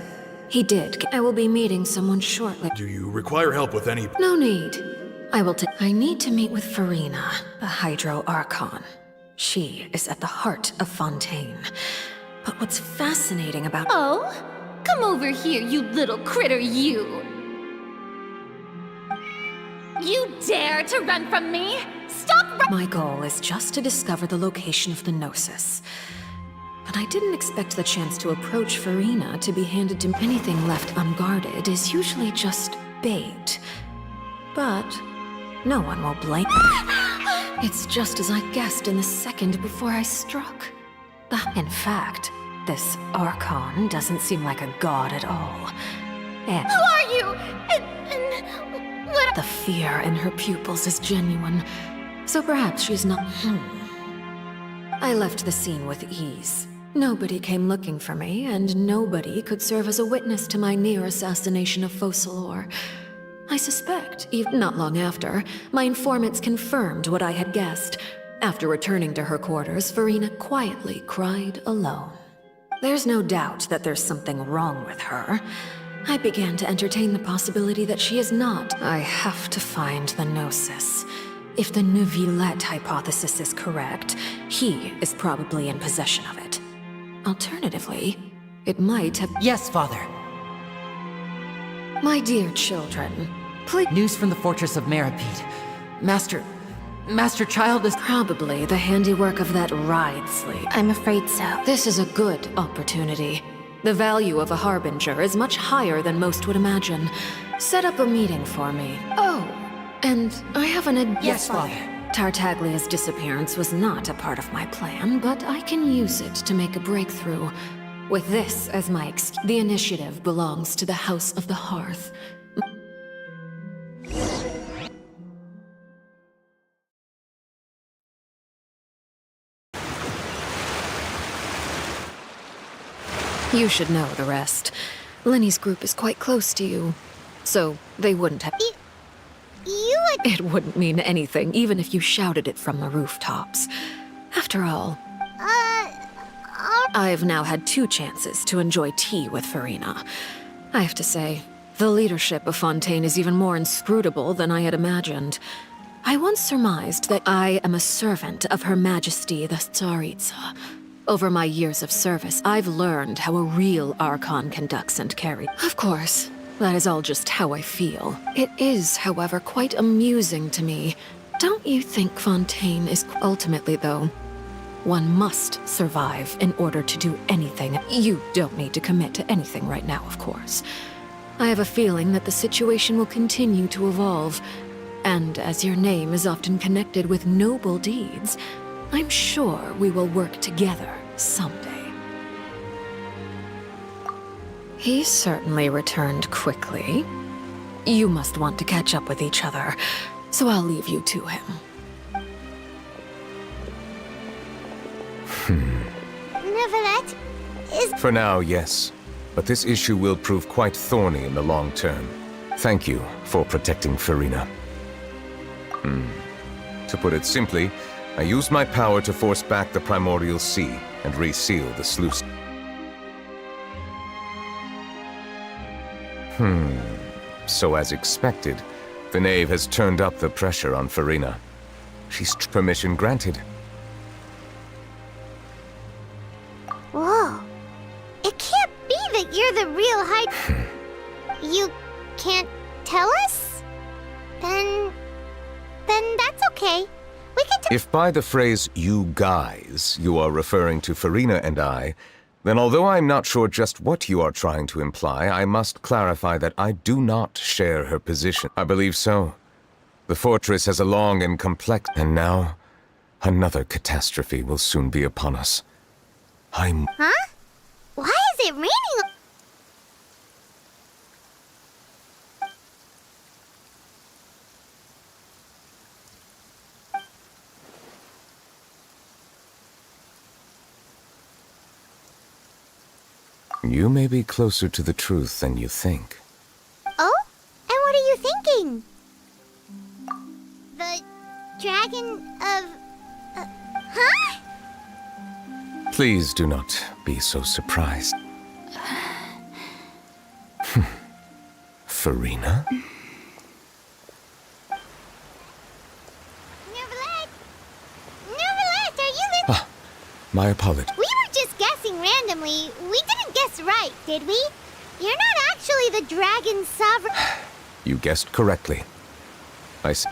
He did. I will be meeting someone shortly. Do you require help with any... No need. I need to meet with Farina, the Hydro Archon. She is at the heart of Fontaine. But what's fascinating about... Oh, come over here, you little critter, you! You dare to run from me? Stop My goal is just to discover the location of the Gnosis. But I didn't expect the chance to approach Farina to be handed to anything left unguarded is usually just bait. But no one will blame. It's just as I guessed in the second before I struck. In fact, this Archon doesn't seem like a god at all. And Who are you? What? The fear in her pupils is genuine. So perhaps she's not... I left the scene with ease. Nobody came looking for me, and nobody could serve as a witness to my near assassination of Focalor. I suspect, even not long after, my informants confirmed what I had guessed. After returning to her quarters, Farina quietly cried alone. There's no doubt that there's something wrong with her. I began to entertain the possibility that she is not. I have to find the Gnosis. If the Neuvillette hypothesis is correct, he is probably in possession of it. Alternatively, it might have... Yes, Father. My dear children, please... News from the Fortress of Meripede. Master Child is... Probably the handiwork of that Ridesley. I'm afraid so. This is a good opportunity. The value of a Harbinger is much higher than most would imagine. Set up a meeting for me. Oh, and I have an... Yes, Father. Tartaglia's disappearance was not a part of my plan, but I can use it to make a breakthrough. With this as my excuse, the initiative belongs to the House of the Hearth. You should know the rest. Lenny's group is quite close to you, so they wouldn't have... It wouldn't mean anything, even if you shouted it from the rooftops. After all... I've now had 2 chances to enjoy tea with Farina. I have to say, the leadership of Fontaine is even more inscrutable than I had imagined. I once surmised that I am a servant of Her Majesty the Tsaritsa. Over my years of service, I've learned how a real Archon conducts and carries. Of course, that is all just how I feel. It is, however, quite amusing to me. Don't you think Fontaine is... Ultimately, though, one must survive in order to do anything. You don't need to commit to anything right now, of course. I have a feeling that the situation will continue to evolve. And as your name is often connected with noble deeds, I'm sure we will work together someday. He certainly returned quickly. You must want to catch up with each other, so I'll leave you to him. Neuvillette is... For now, yes. But this issue will prove quite thorny in the long term. Thank you for protecting Farina. To put it simply, I used my power to force back the Primordial Sea and reseal the sluice. So as expected, the Knave has turned up the pressure on Farina. She's permission granted. Whoa. It can't be that you're the real You can't tell us? Then that's okay. We can If by the phrase, you guys, you are referring to Farina and I, then although I'm not sure just what you are trying to imply, I must clarify that I do not share her position. I believe so. The fortress has a long and complex... And now, another catastrophe will soon be upon us. Huh? Why is it raining? You may be closer to the truth than you think. Oh? And what are you thinking? dragon of... huh? Please do not be so surprised. Farina? Neverlet, are you the... Ah, my apologies. We were just guessing randomly. We didn't guess right, did we? You're not actually the dragon sovereign... You guessed correctly. Right,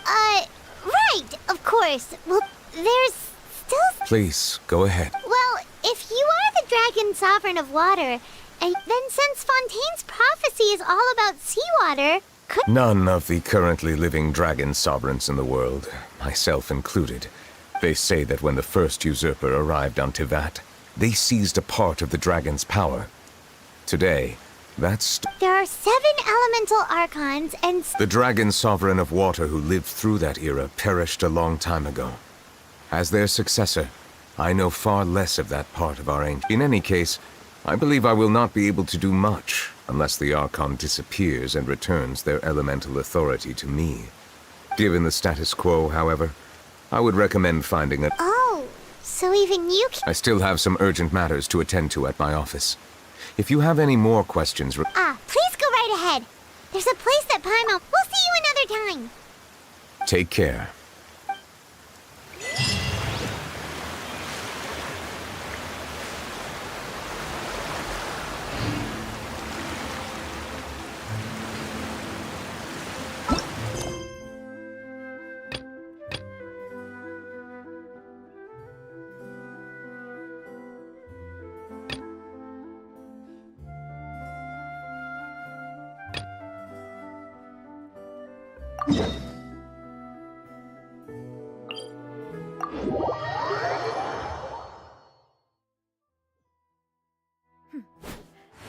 of course. Well, there's still... Please, go ahead. Well, if you are the dragon sovereign of water, and then since Fontaine's prophecy is all about seawater, could... None of the currently living dragon sovereigns in the world, myself included. They say that when the first usurper arrived on Tivat, they seized a part of the dragon's power. Today, that's... There are 7 elemental archons and... The dragon sovereign of water who lived through that era perished a long time ago. As their successor, I know far less of that part of our ancient... In any case, I believe I will not be able to do much unless the Archon disappears and returns their elemental authority to me. Given the status quo, however, I would recommend finding a... Oh, so even you can... I still have some urgent matters to attend to at my office. If you have any more questions... please go right ahead. There's a place at Paimon. We'll see you another time. Take care.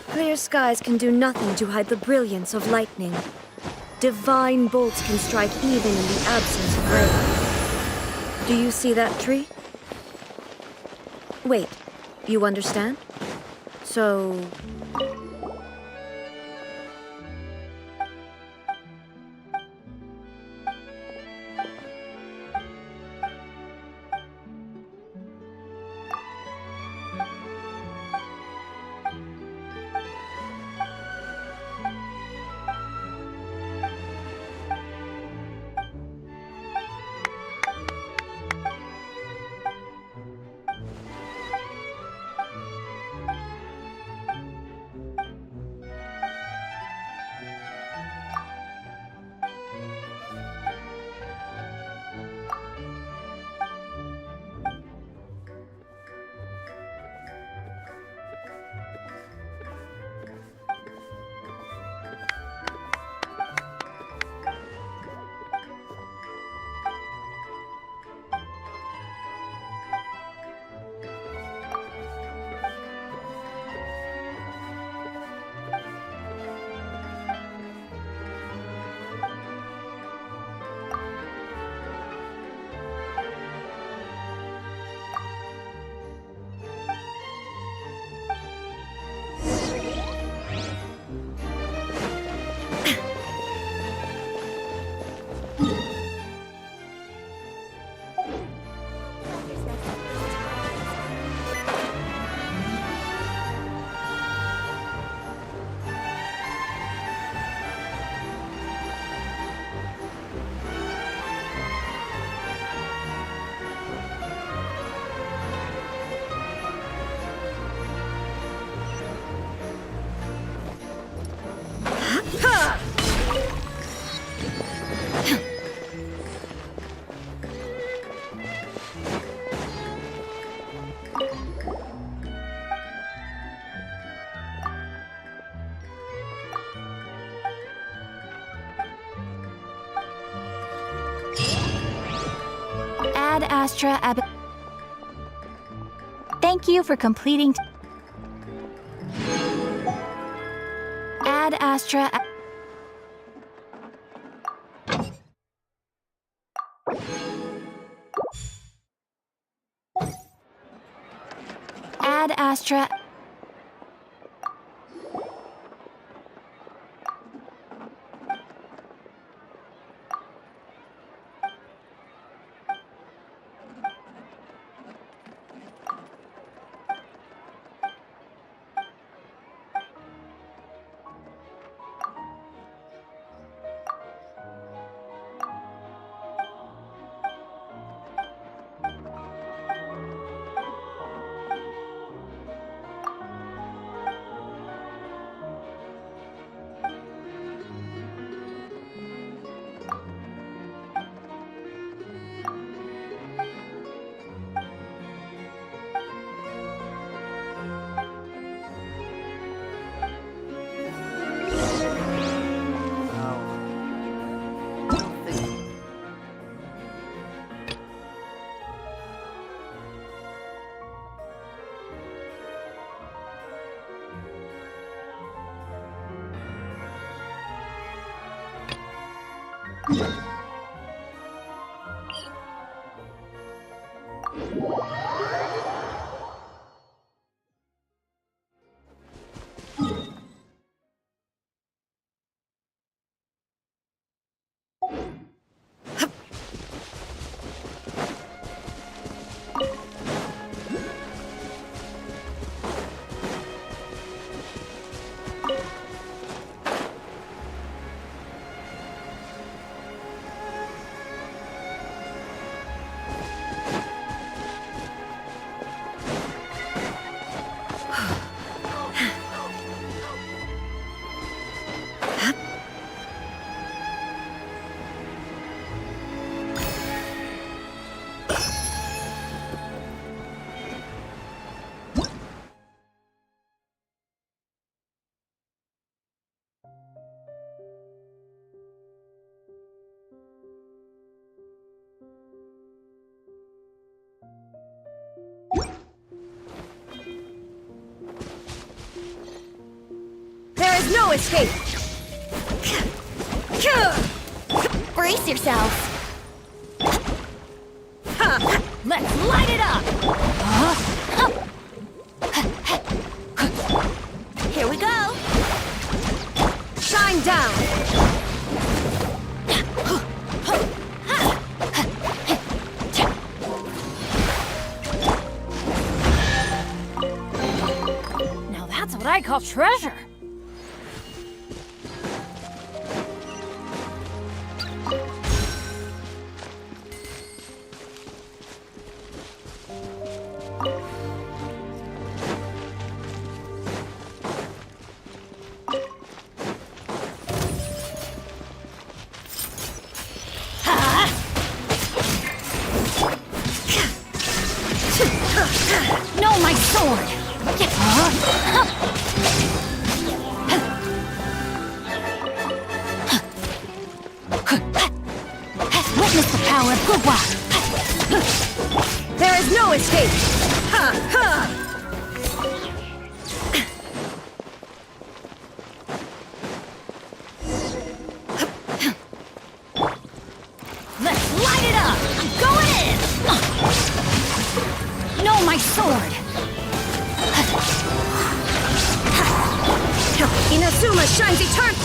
Clear skies can do nothing to hide the brilliance of lightning. Divine bolts can strike even in the absence of rain. Do you see that tree? Wait, you understand? So... Ad Astra Ab... Thank you for completing... Ad Astra... Ad Astra... There is no escape! Brace yourself. Let's light it up! Here we go. Shine down! Now that's what I call treasure! No, my sword! Witness the power of Guwa! There is no escape! Ha! Ha! Let's light it up! I'm going in! No, my sword! Inazuma shines eternal!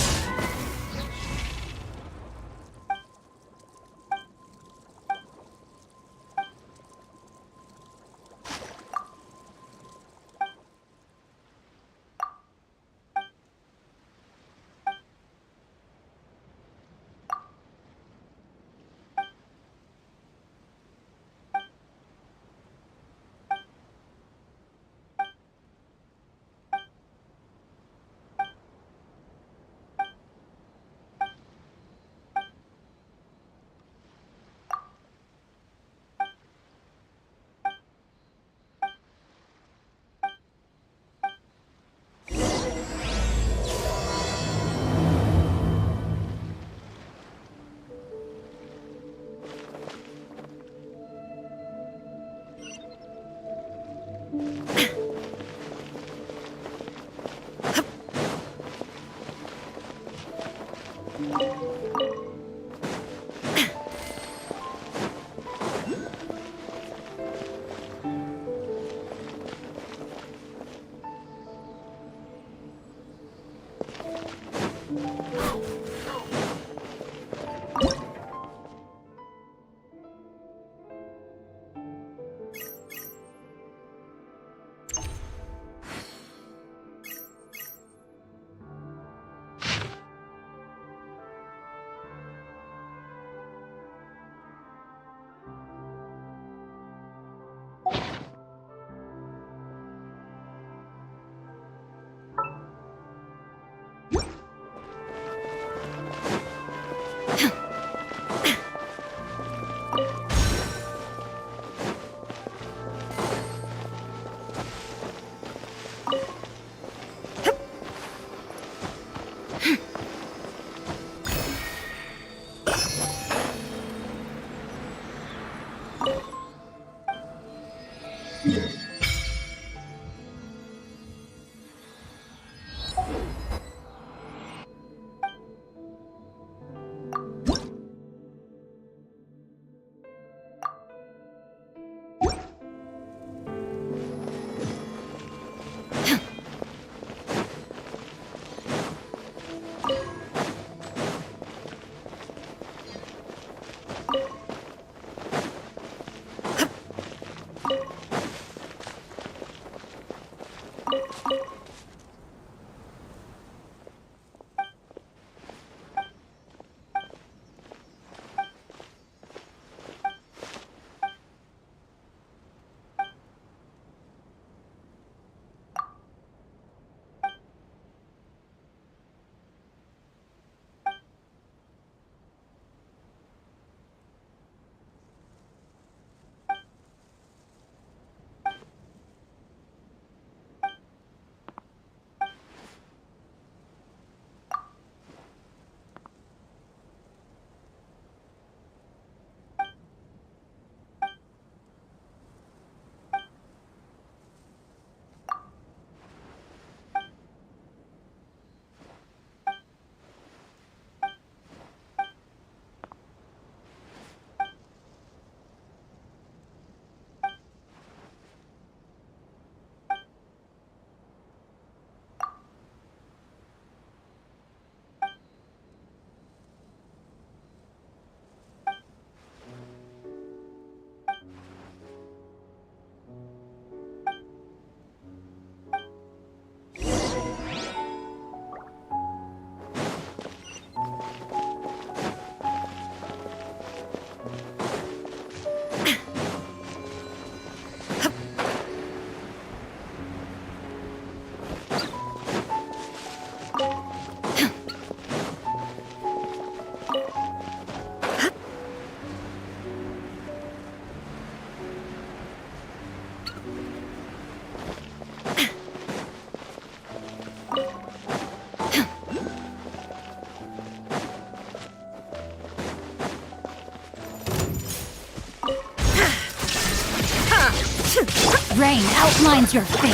Rain outlines your fate.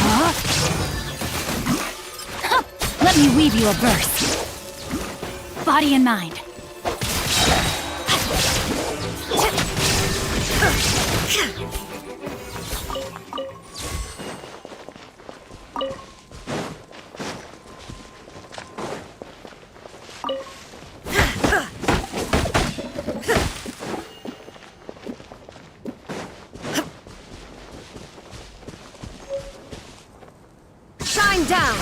Huh? Let me weave you a verse. Body and mind. Shine down!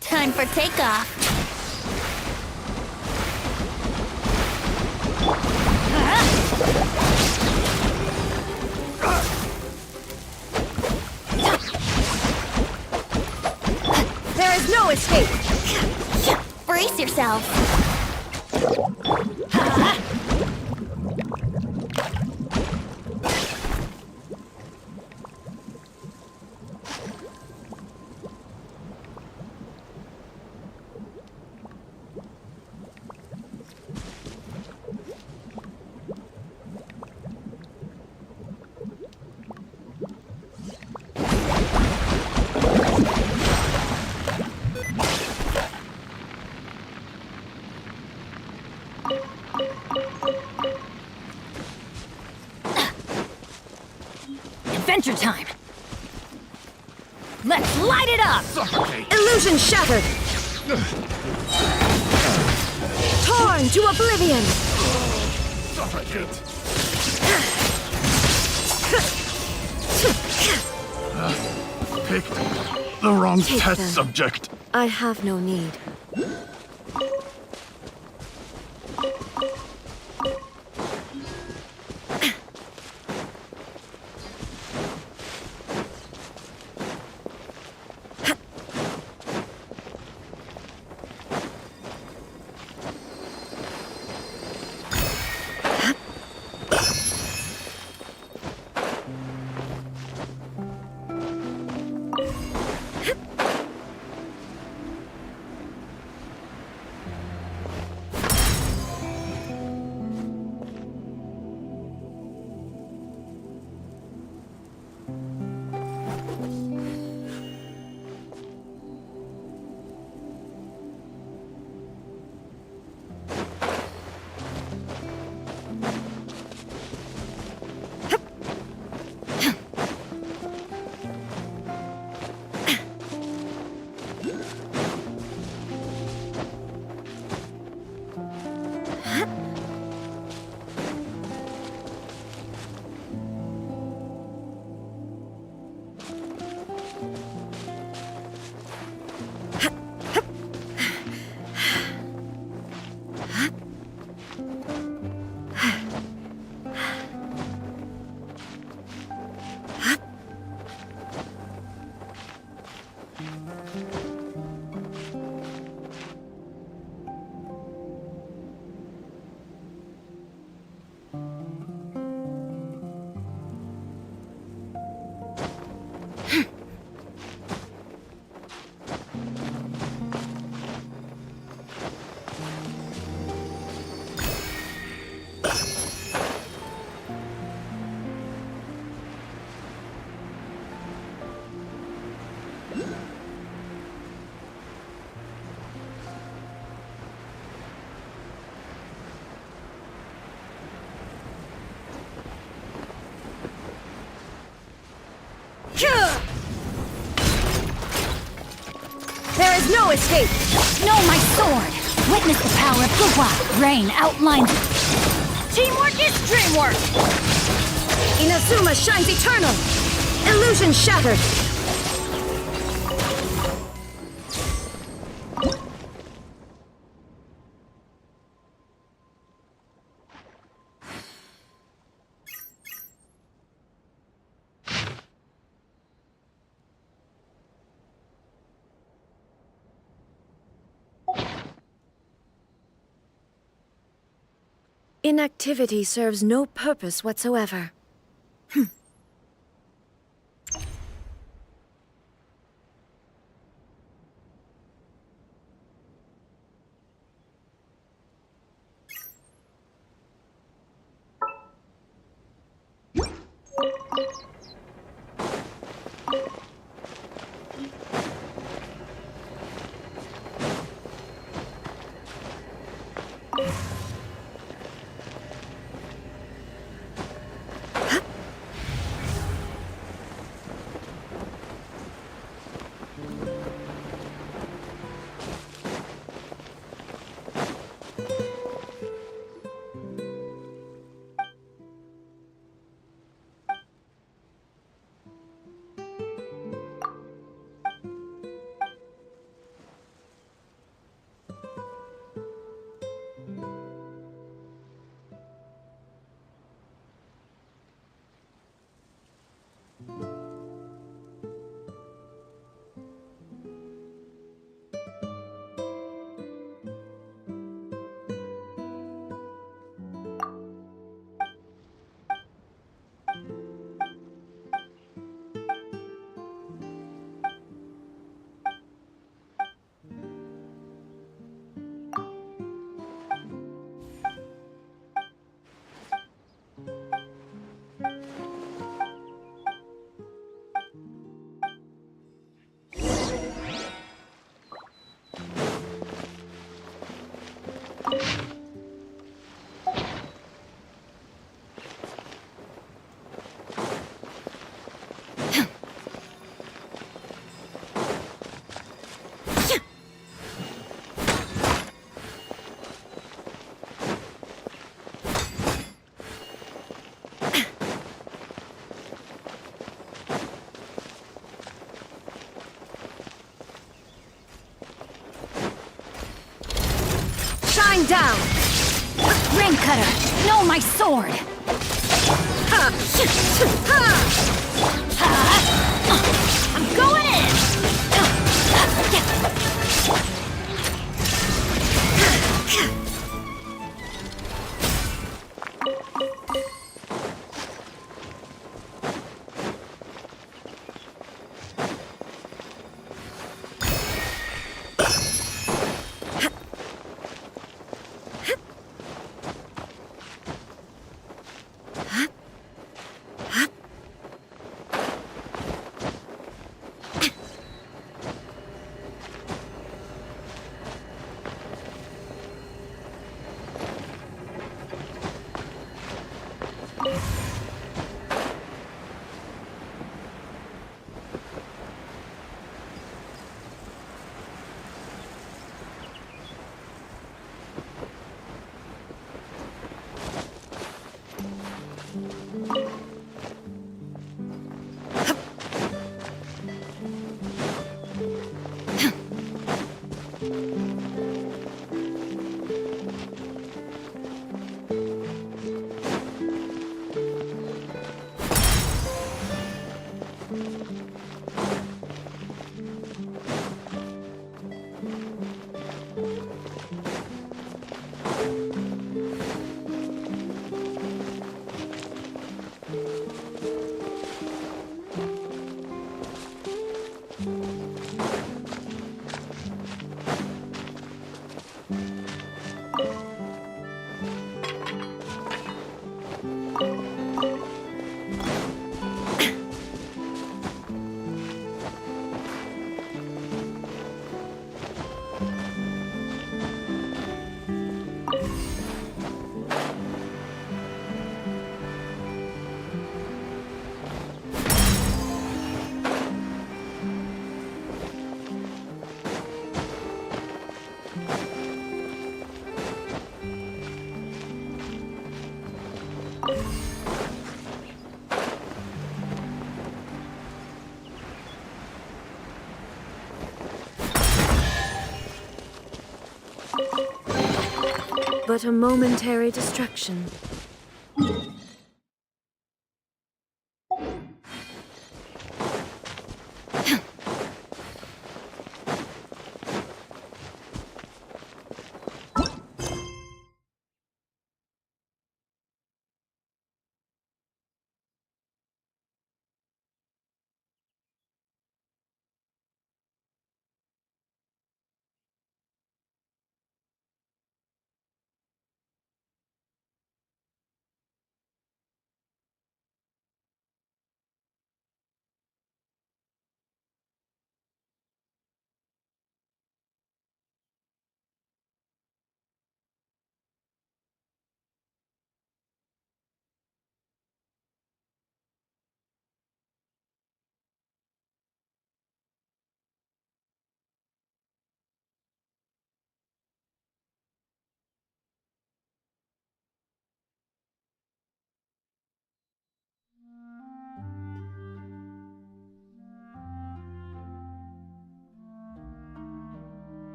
Time for takeoff. There is no escape! Brace yourself. Adventure time! Let's light it up! Illusion shattered! Torn to oblivion! Picked the wrong Take test them. subject. I have no need. There is no escape! Know my sword! Witness the power of Gua! Rain outlines it! Teamwork is dreamwork! Inazuma shines eternal! Illusion shattered! Inactivity serves no purpose whatsoever. Shine down! Rain cutter! No, my sword! Ha! Ha! I'm going But a momentary distraction.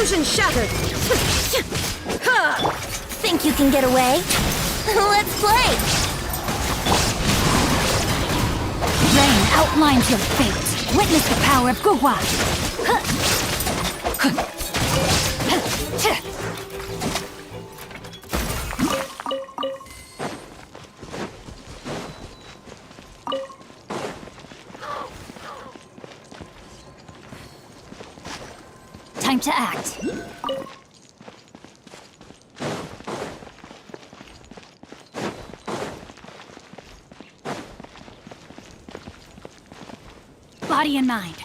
Illusion shattered! Think you can get away? Let's play! Rain outlines your fate. Witness the power of Gugwa. Time to act. Body and mind.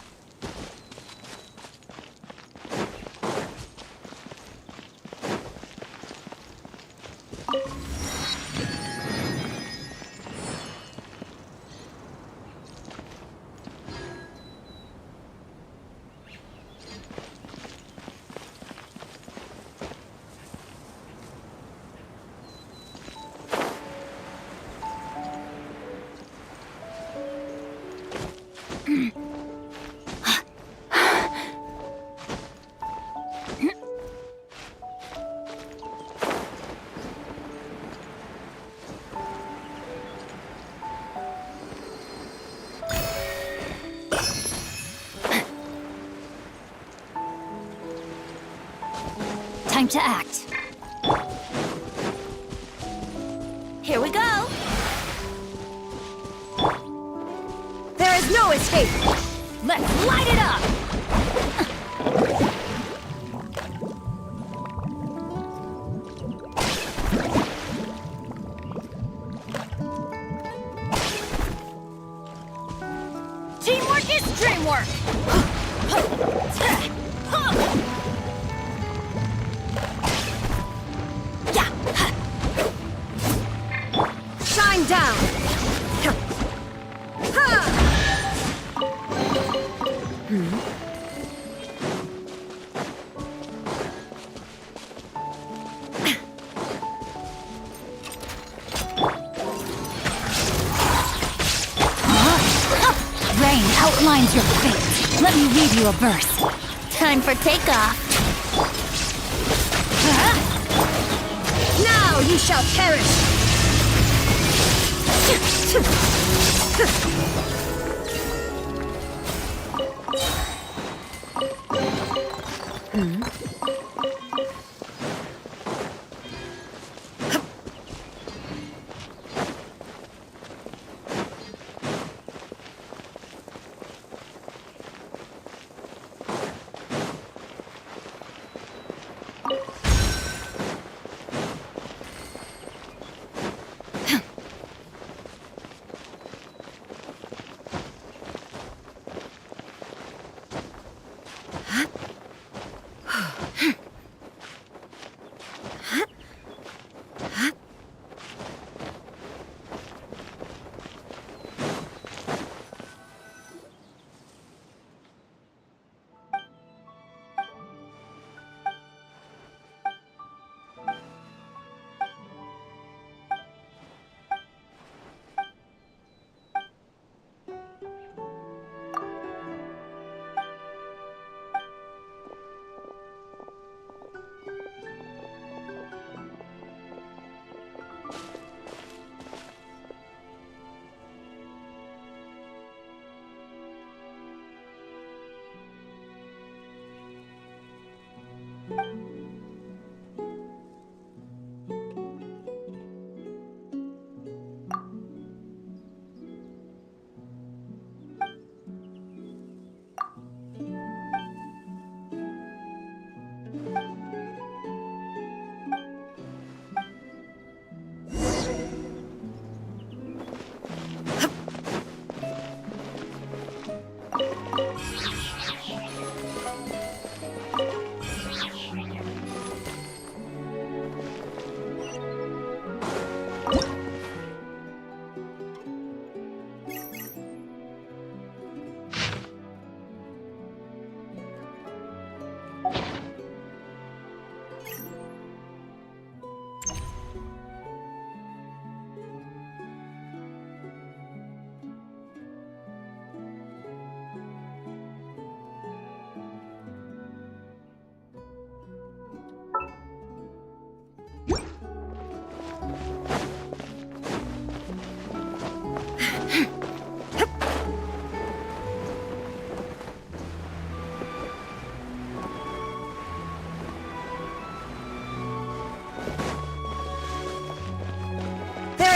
Time to act. Here we go! There is no escape! Let's light it up! Teamwork is dreamwork! Shine down! Rain outlines your fate. Let me read you a verse. Time for takeoff. Now you shall perish!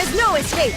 is no escape!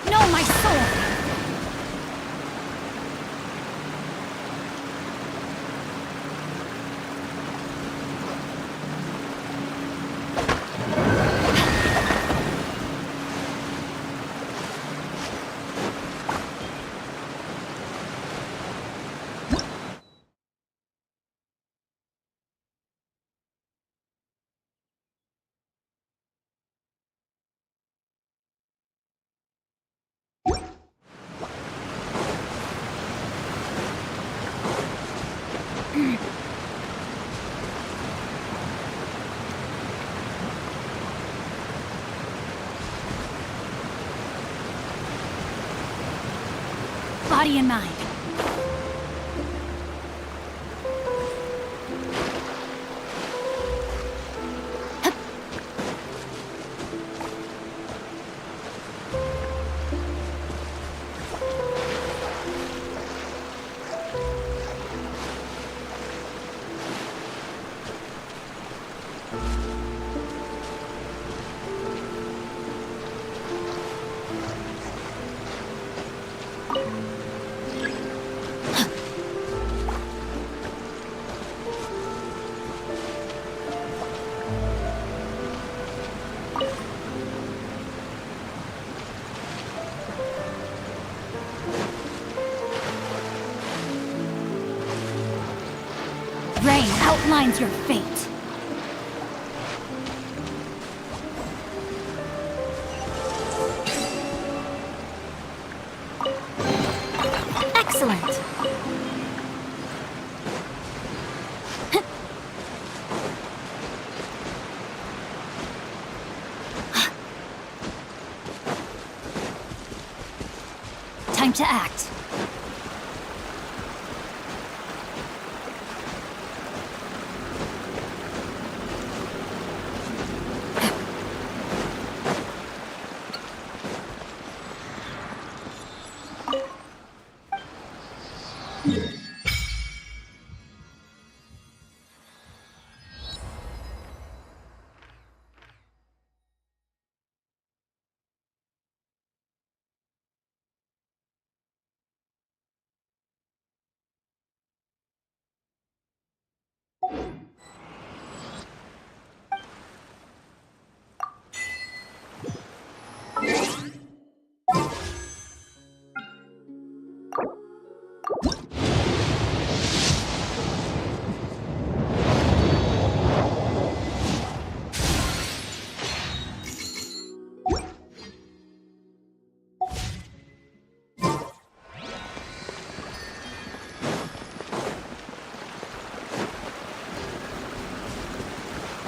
No, my sword! Body and mind. Rain outlines your fate. Excellent. Time to act.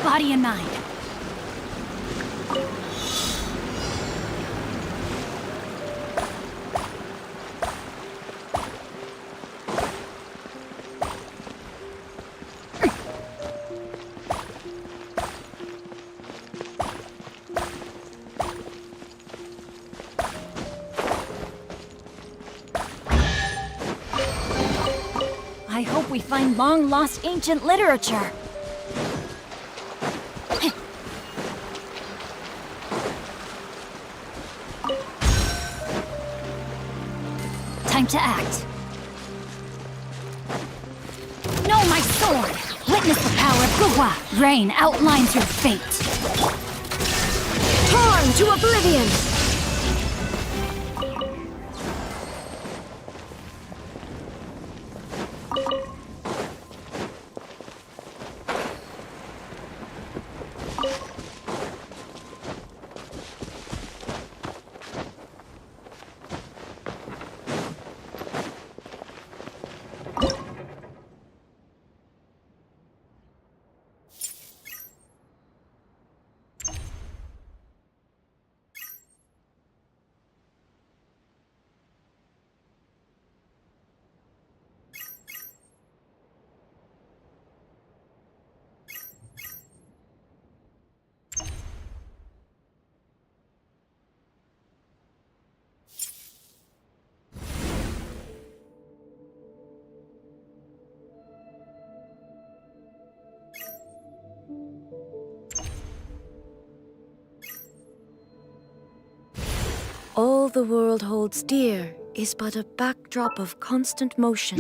Body and mind. I hope we find long-lost ancient literature. Time to act. No, my sword! Witness the power of Gugwa! Rain outlines your fate. Torn to oblivion! all the world holds dear is but a backdrop of constant motion.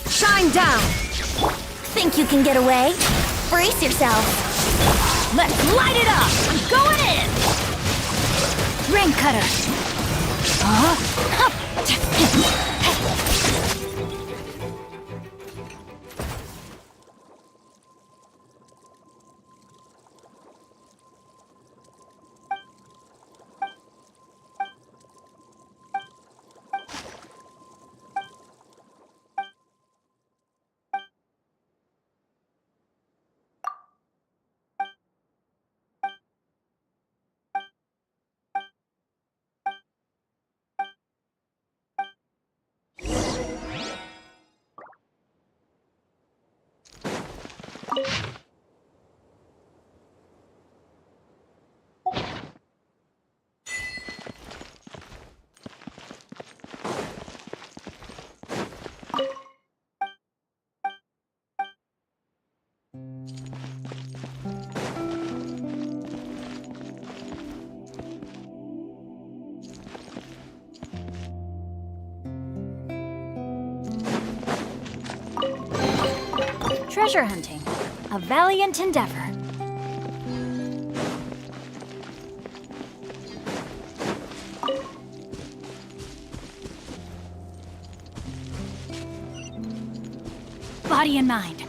Shine down! Think you can get away? Brace yourself. Let's light it up! I'm going in! Rain cutter! Treasure hunting, a valiant endeavor. Body and mind.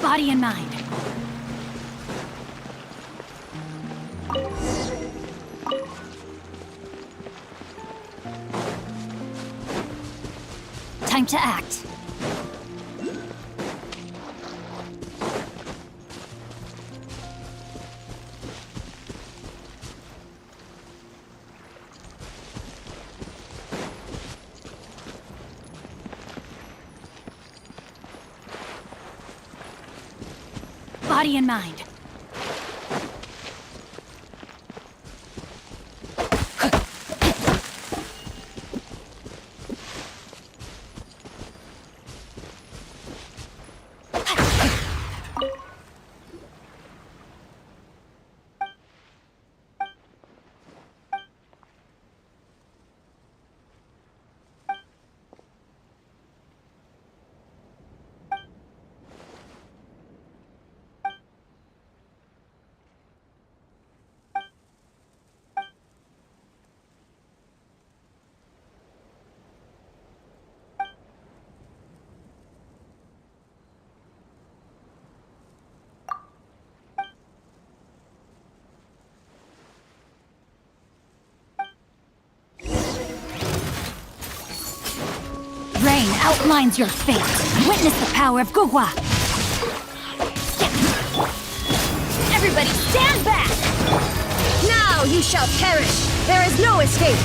Body and mind. Time to act. Body and mind. Rain outlines your fate. Witness the power of Gugwa. Everybody stand back! Now you shall perish! There is no escape!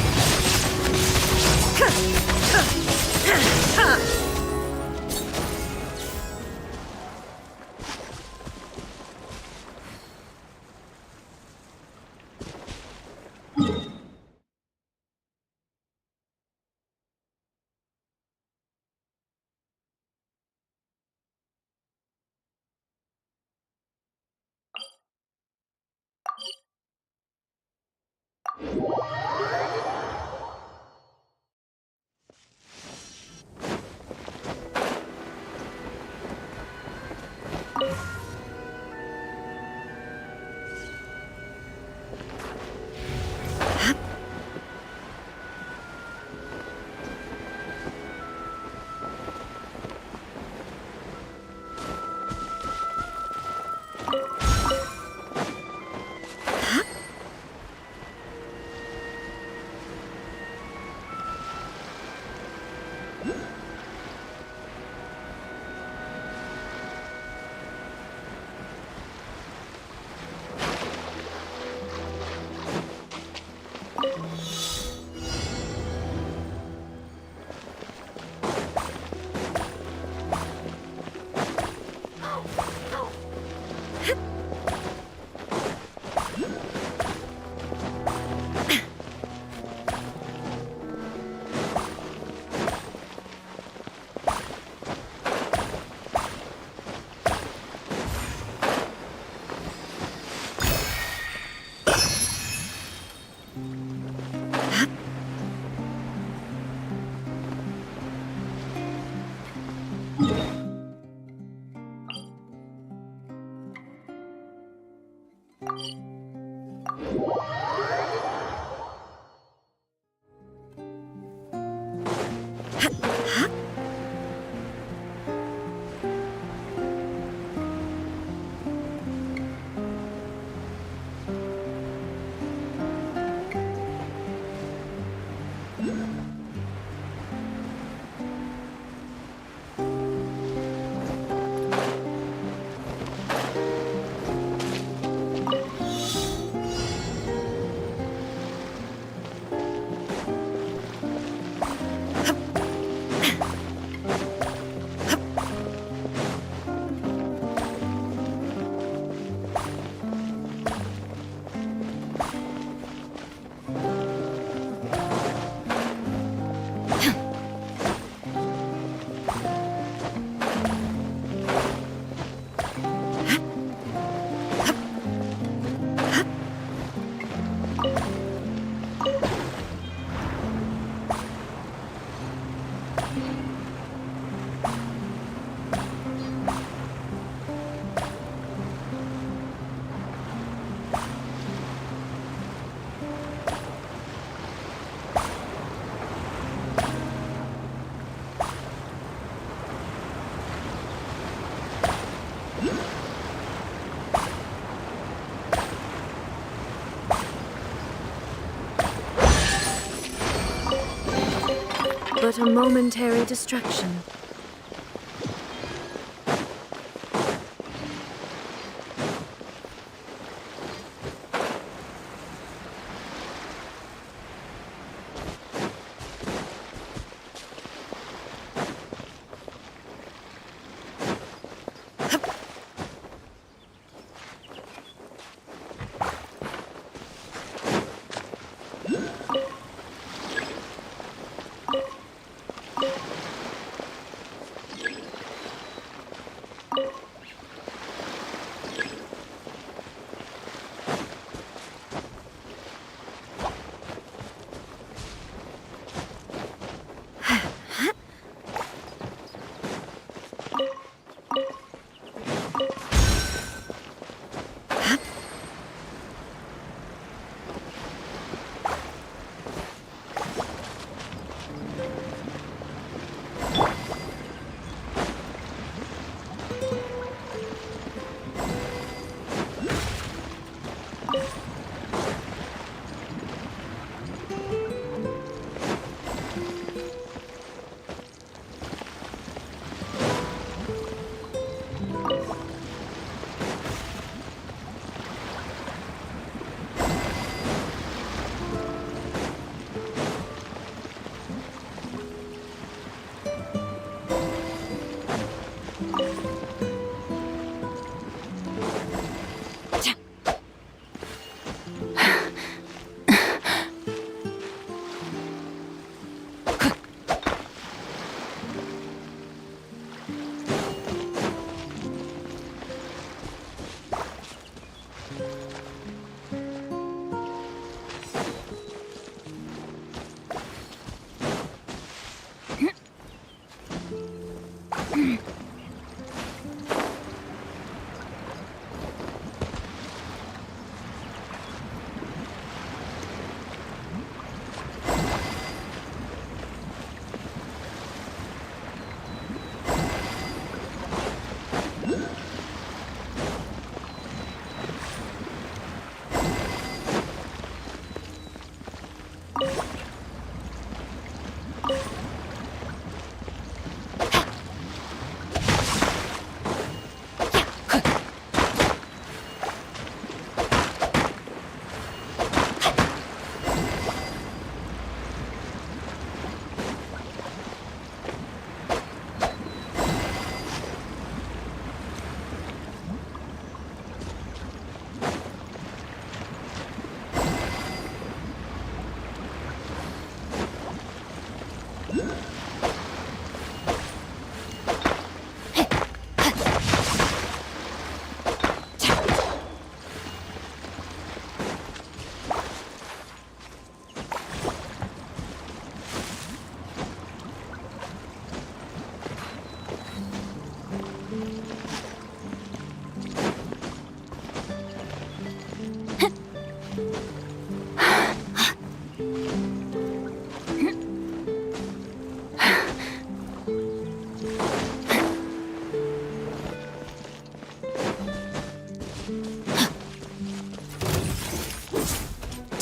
but a momentary distraction.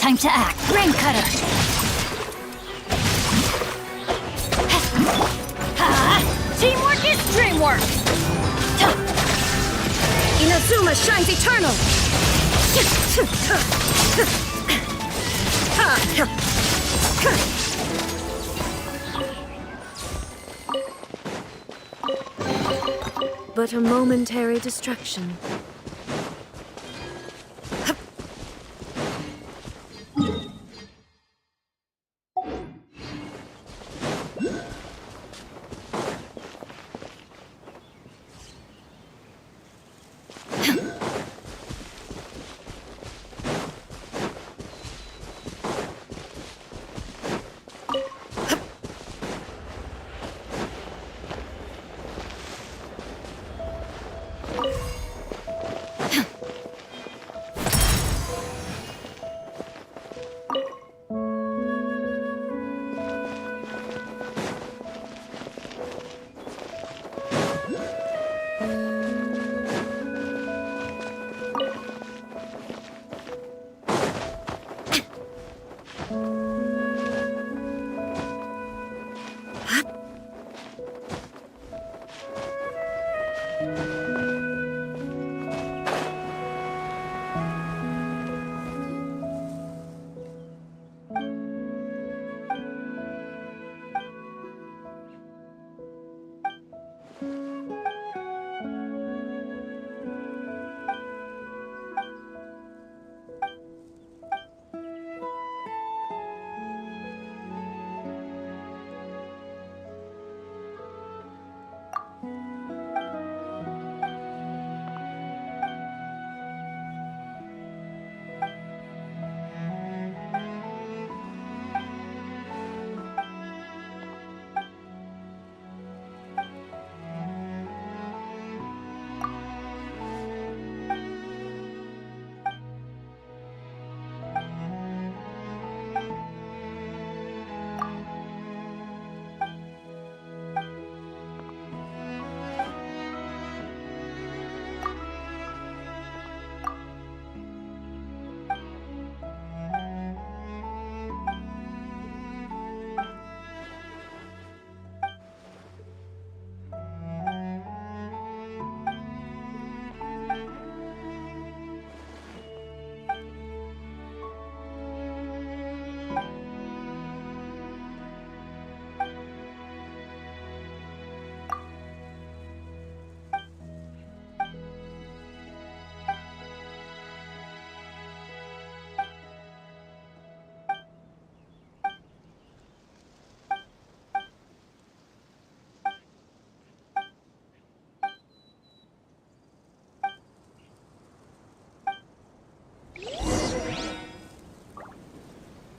Time to act. Rain Cutter! Teamwork is dreamwork! Inazuma shines eternal! But a momentary distraction.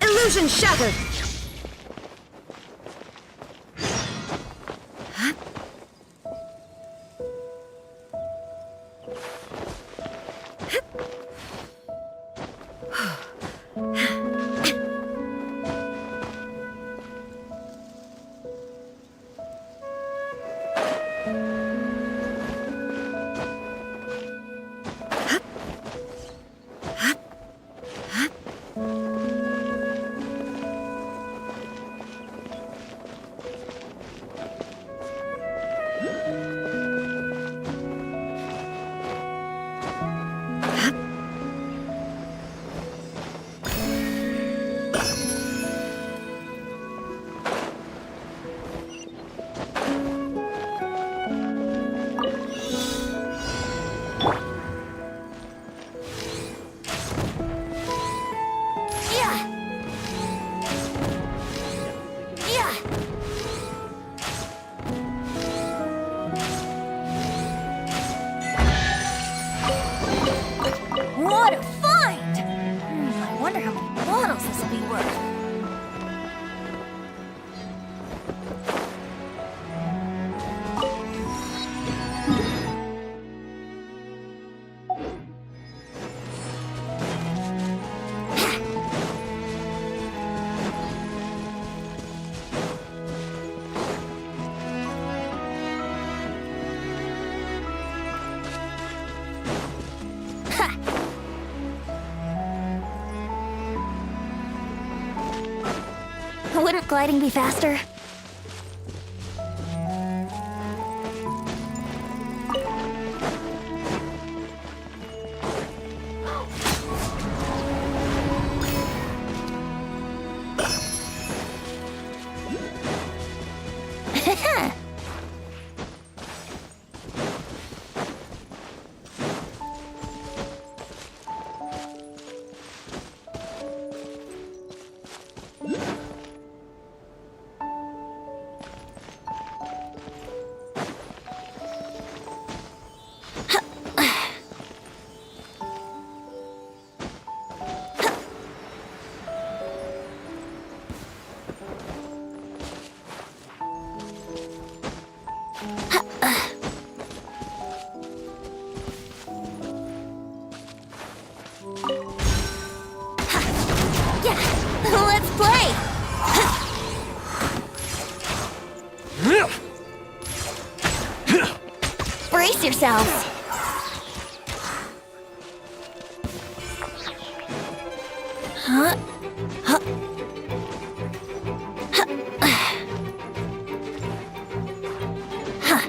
Illusion shattered! What a find! I wonder how many bottles this will be worth. Wouldn't gliding be faster? Let's play! Brace yourselves! Huh? Huh? Huh?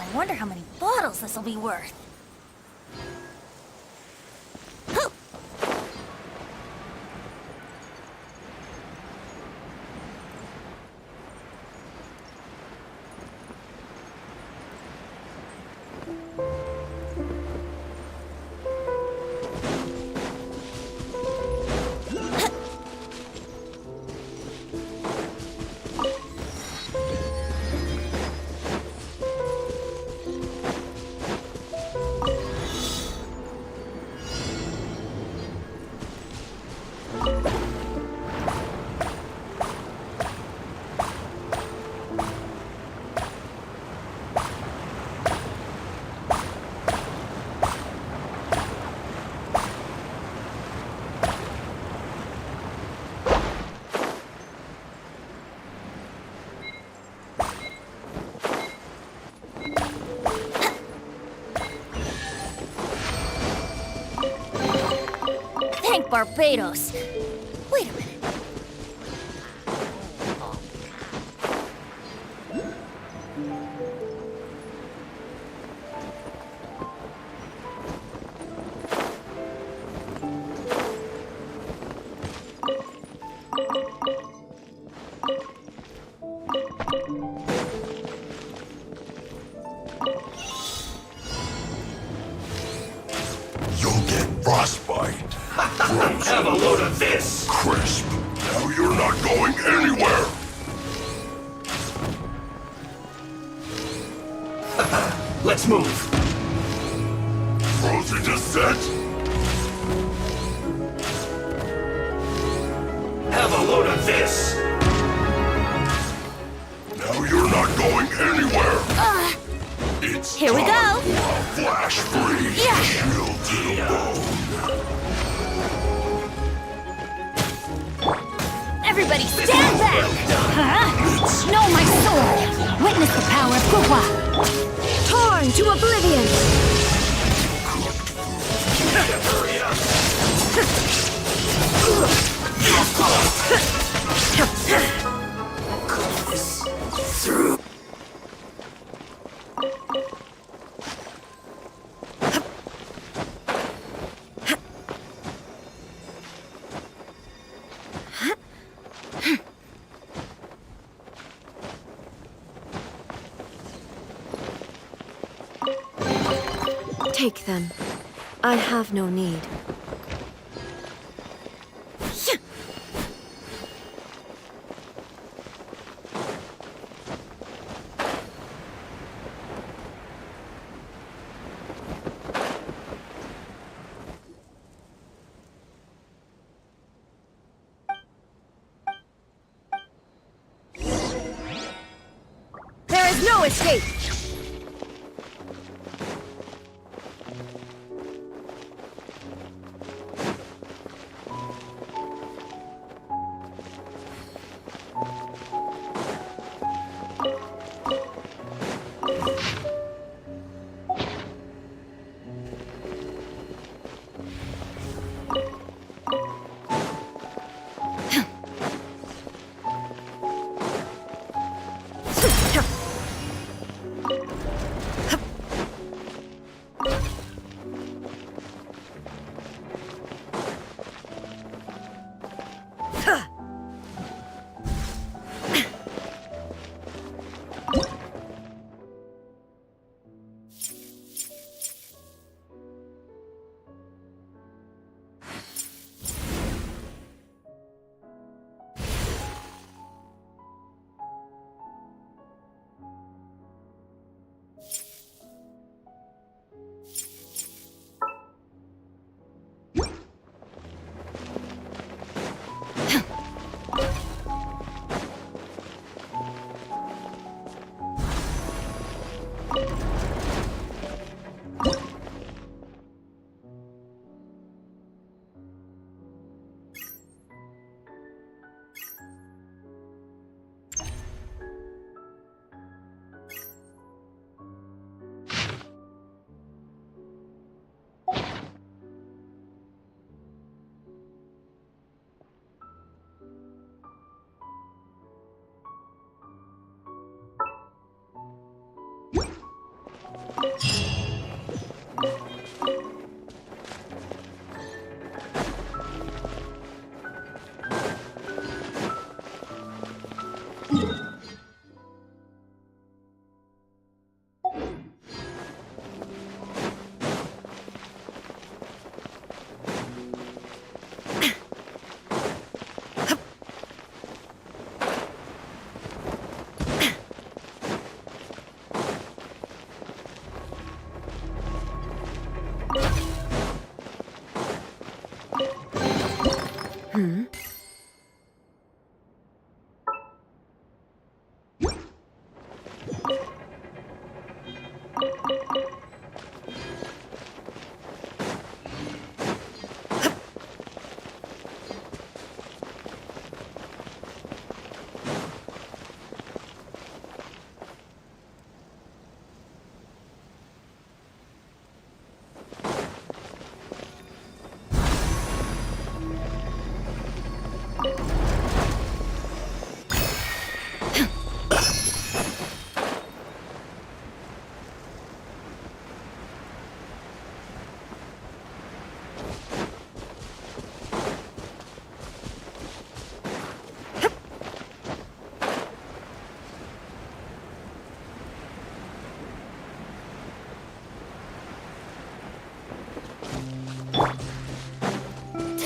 I wonder how many bottles this'll be worth. Thank Barbados. Wait a minute. You'll get frostbite. Have a load of this! Crisp. Now you're not going anywhere. Let's move. Frozen descent. Have a load of this! Now you're not going anywhere. It's Here we go. Flash freeze. Yeah. Chill to the bone. Everybody stand back! Huh? No, my sword! Witness the power of Gugwa! Torn to oblivion! Hurry up! Through. Take them. I have no need. There is no escape!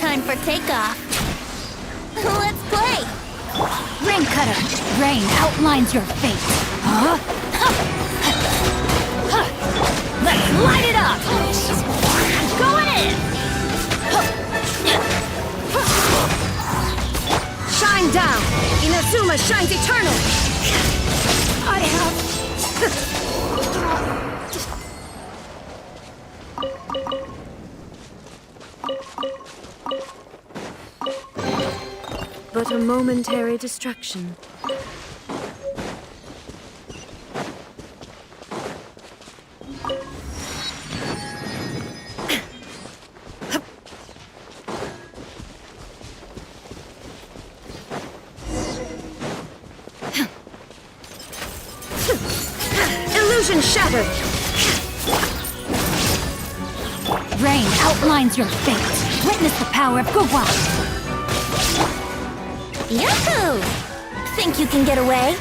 Time for takeoff. Let's play! Rain Cutter, rain outlines your fate. Huh? Let's light it up! Going in! Shine down! Inazuma shines eternal! I have... But a momentary distraction. Illusion shattered! Rain outlines your fate. Witness the power of Gugwa. Yahoo! Think you can get away?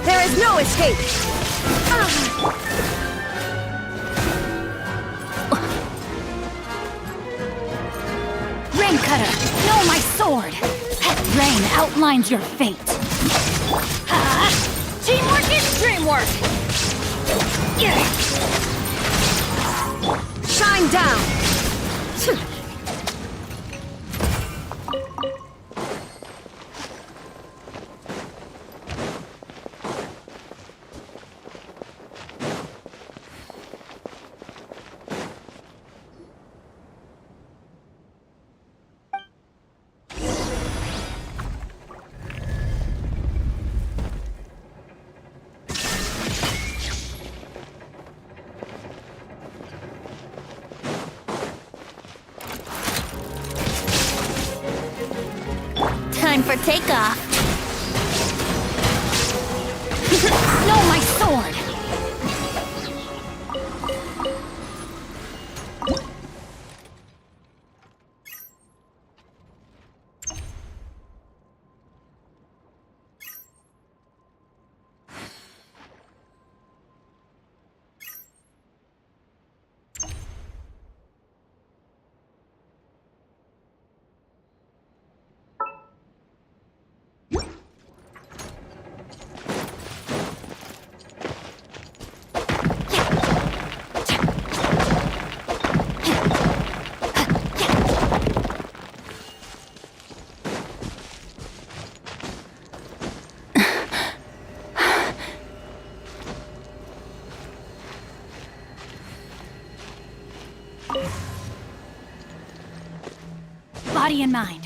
There is no escape! Rain Cutter, know my sword! Rain outlines your fate. Teamwork is dreamwork! Shine down! Time for takeoff. Know my sword! Body and mind.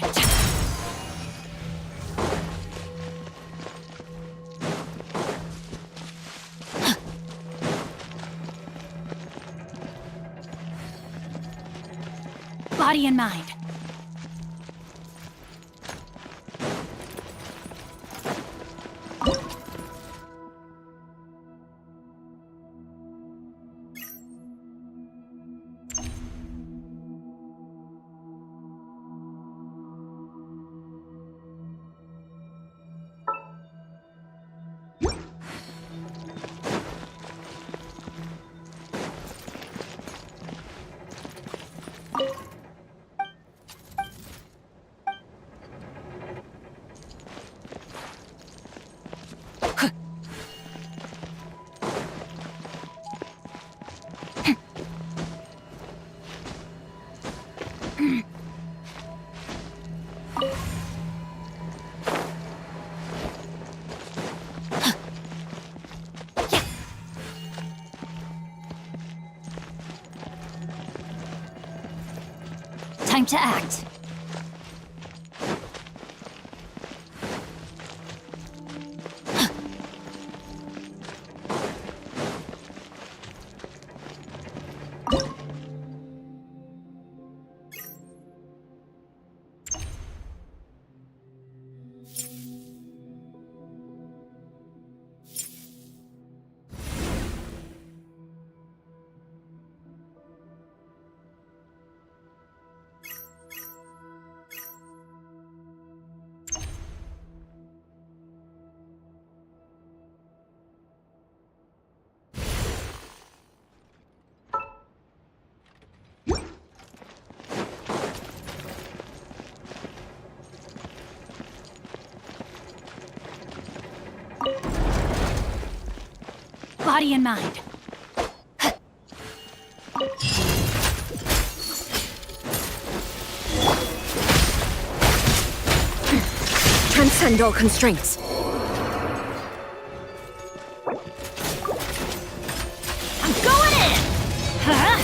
Body and mind. Time to act. Body and mind. Transcend all constraints. I'm going in! Huh?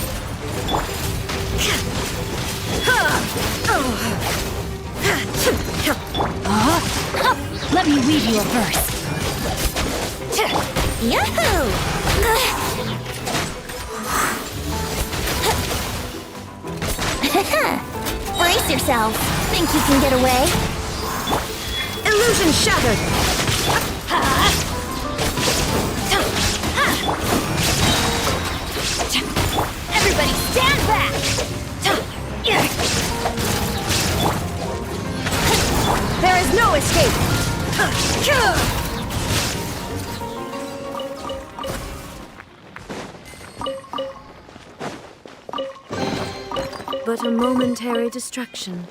Let me weave you a verse. Yahoo! Brace yourself. Think you can get away? Illusion shattered! Everybody stand back! There is no escape! But a momentary distraction.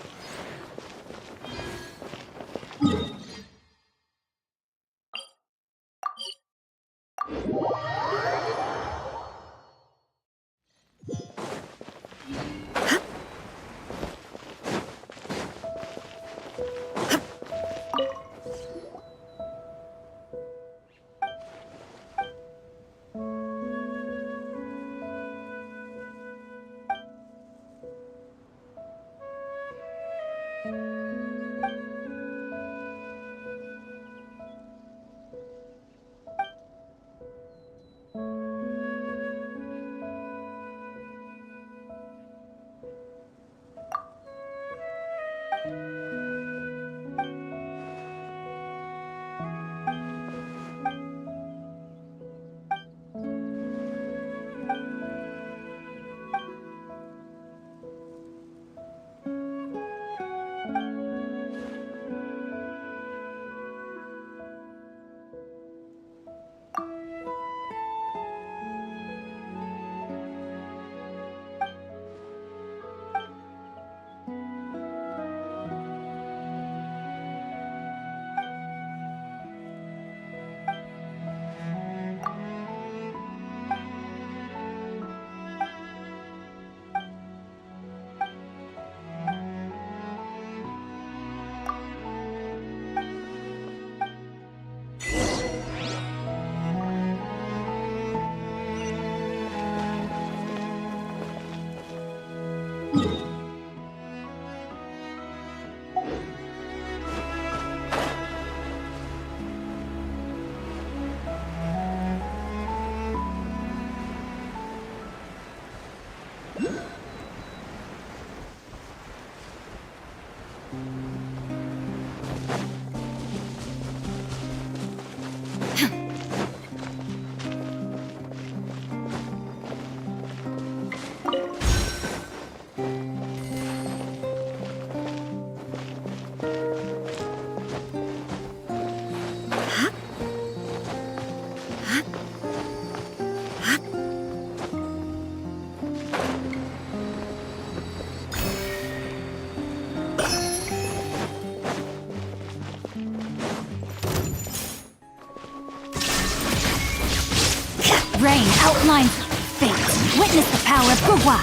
Rain outlines fate. Witness the power of Gugwa.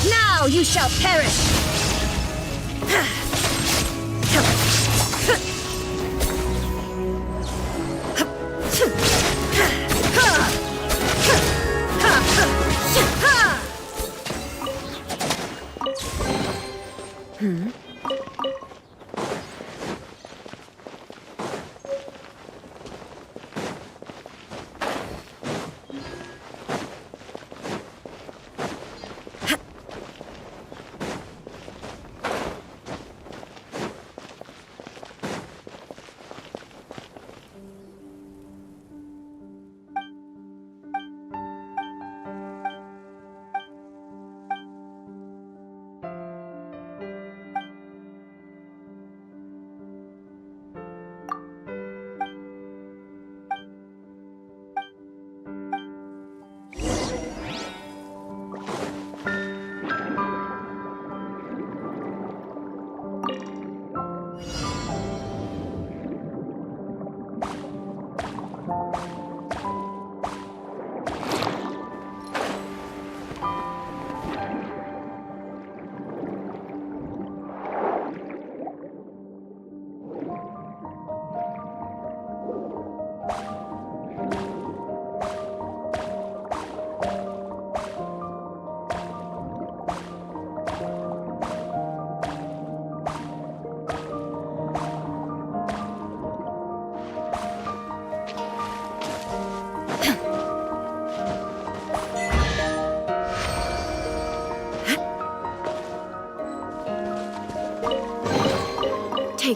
Now you shall perish!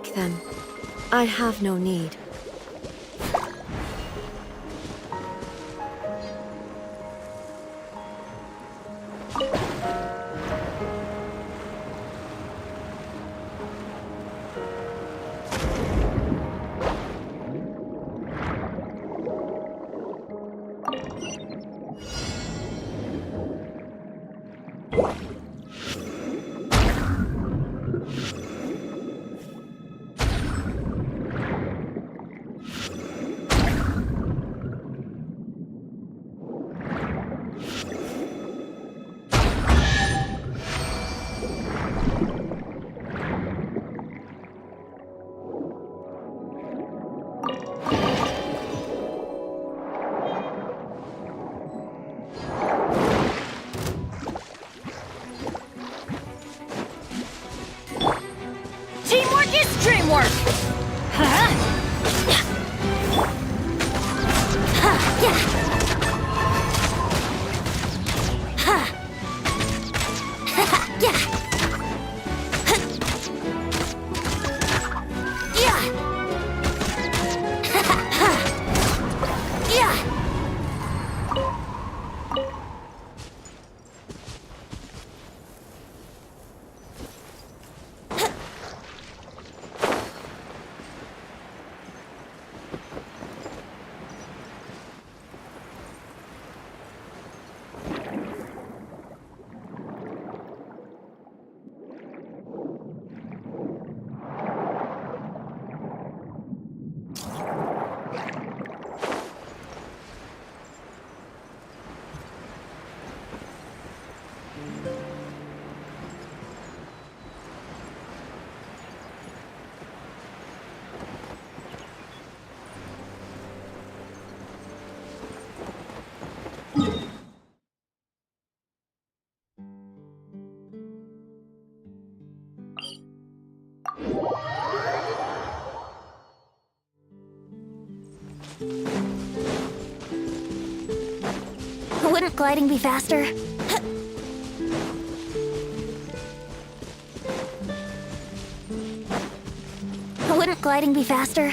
Take them. I have no need. Teamwork is dreamwork! Huh? Wouldn't gliding be faster? Wouldn't gliding be faster?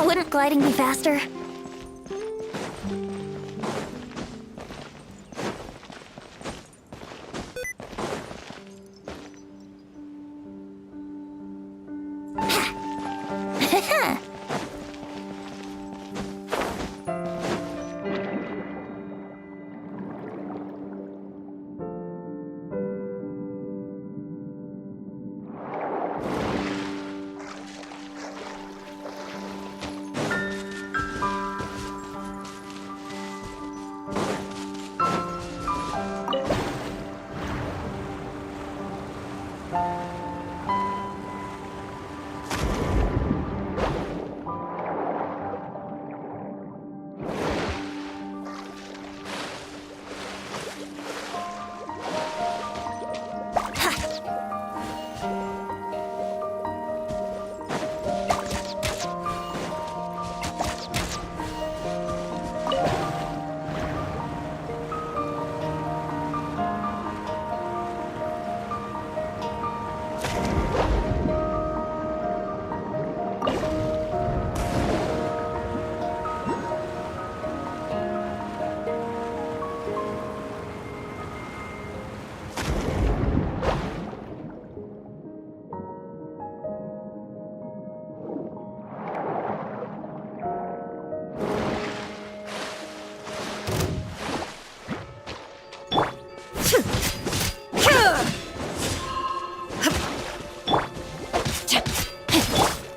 Wouldn't gliding be faster?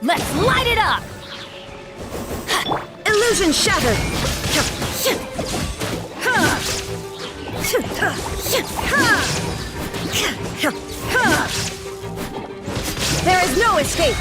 Let's light it up! Illusion shattered! There is no escape!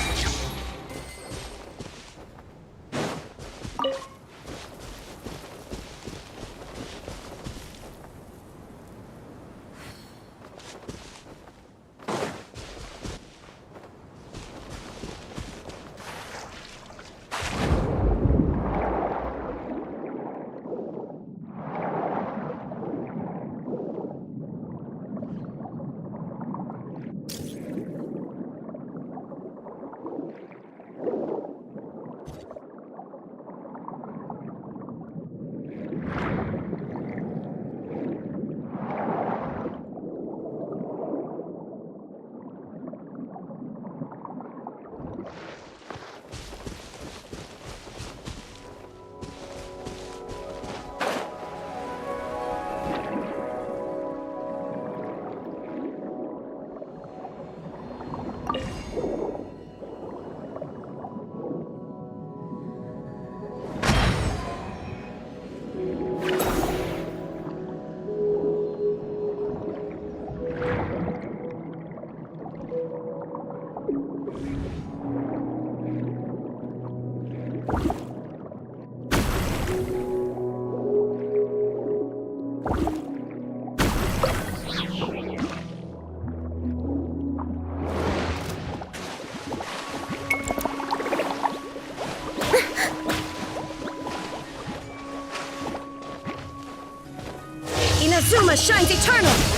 shines eternal!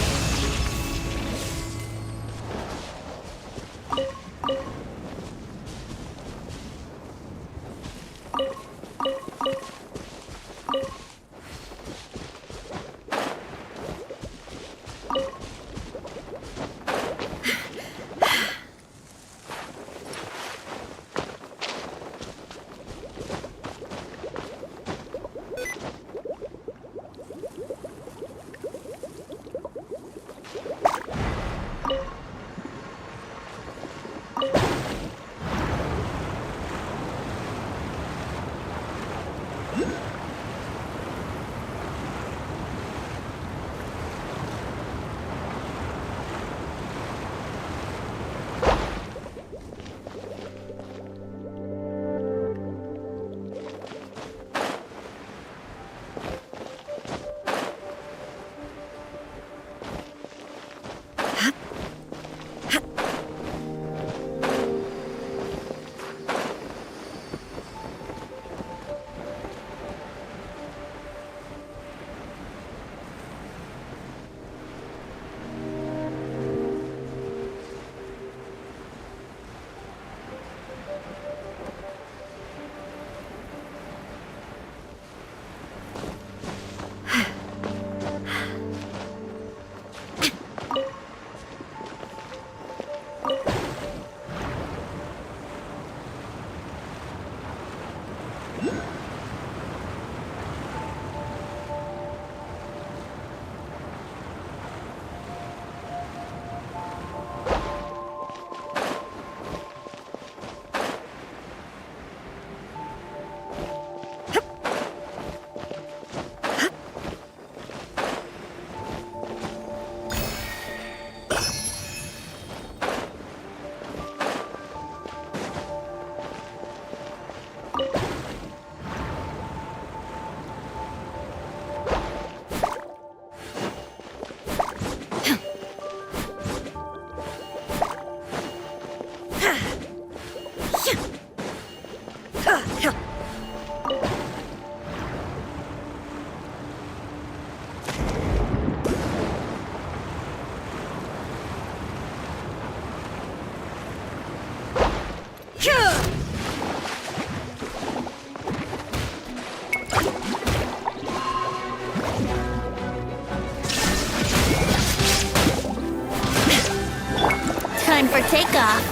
Time for takeoff.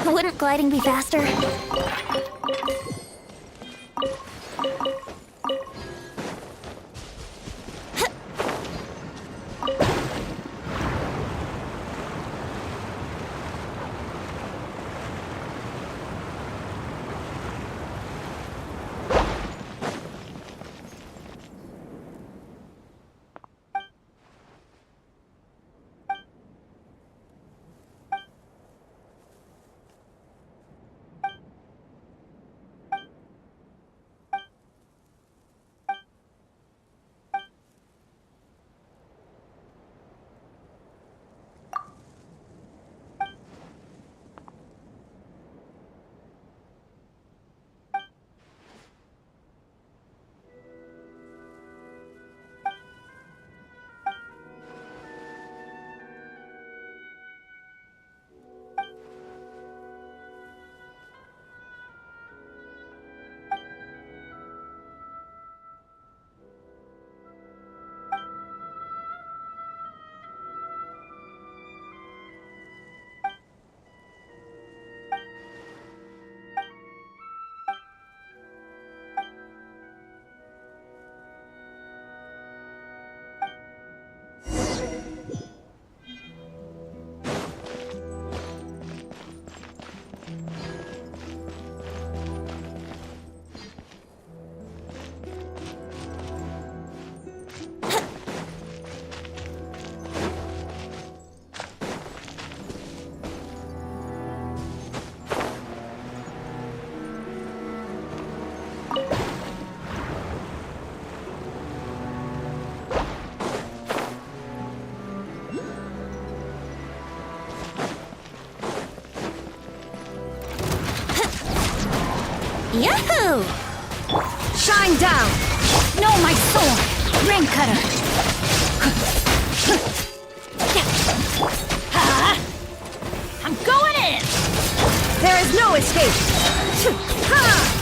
Wouldn't gliding be faster? Yahoo! Shine down! No, my sword! Rain cutter! I'm going in! There is no escape! Ha!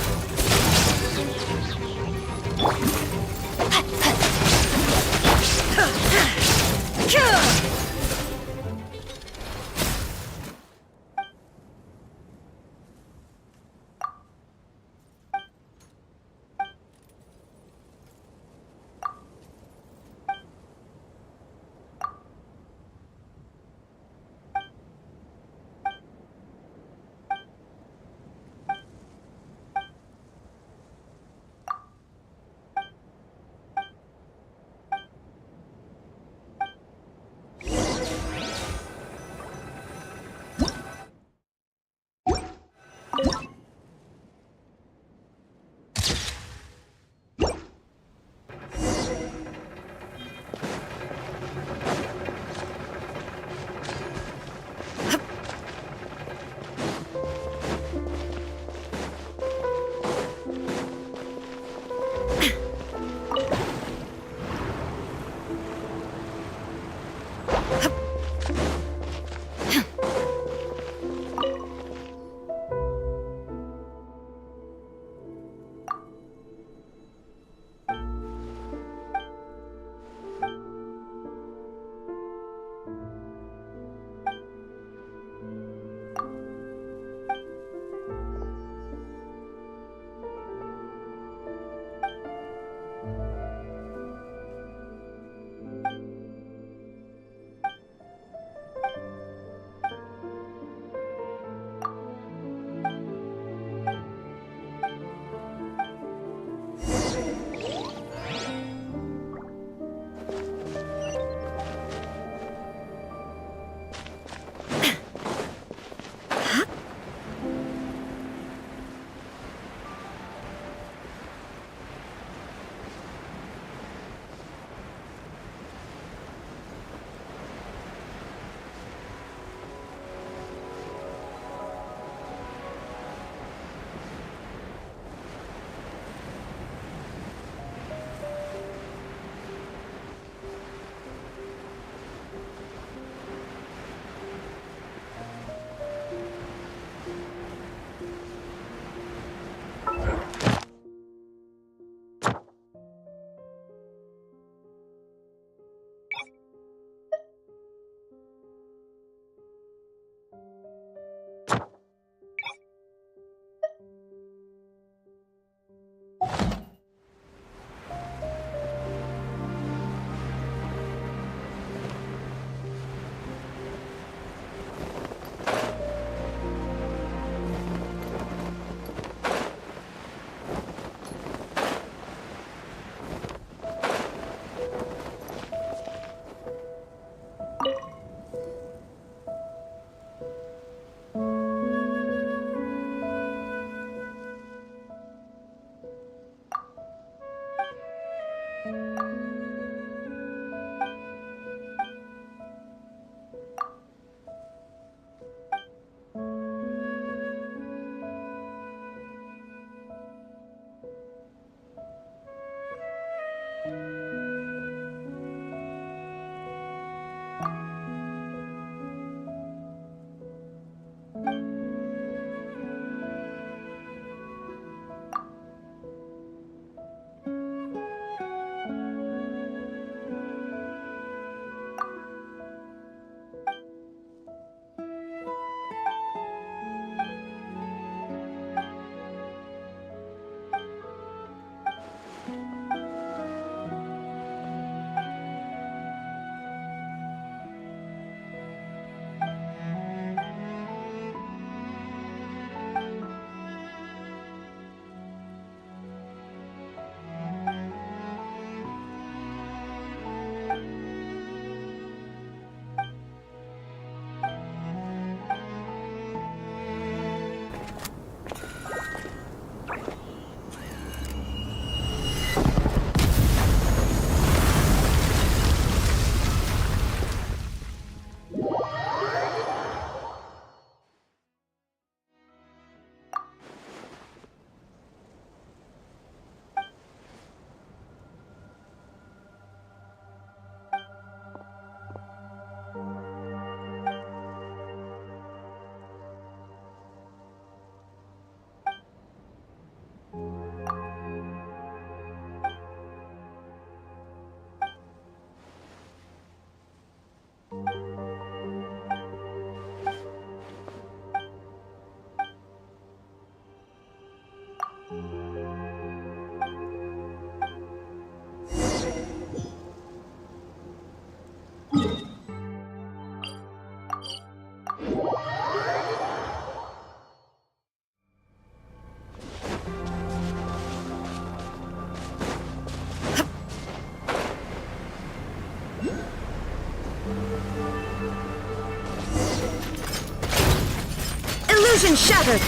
Vision shattered!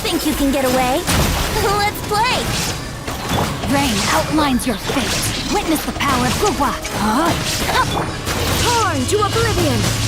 Think you can get away? Let's play! Rain outlines your fate. Witness the power of Gugwa. Torn to oblivion!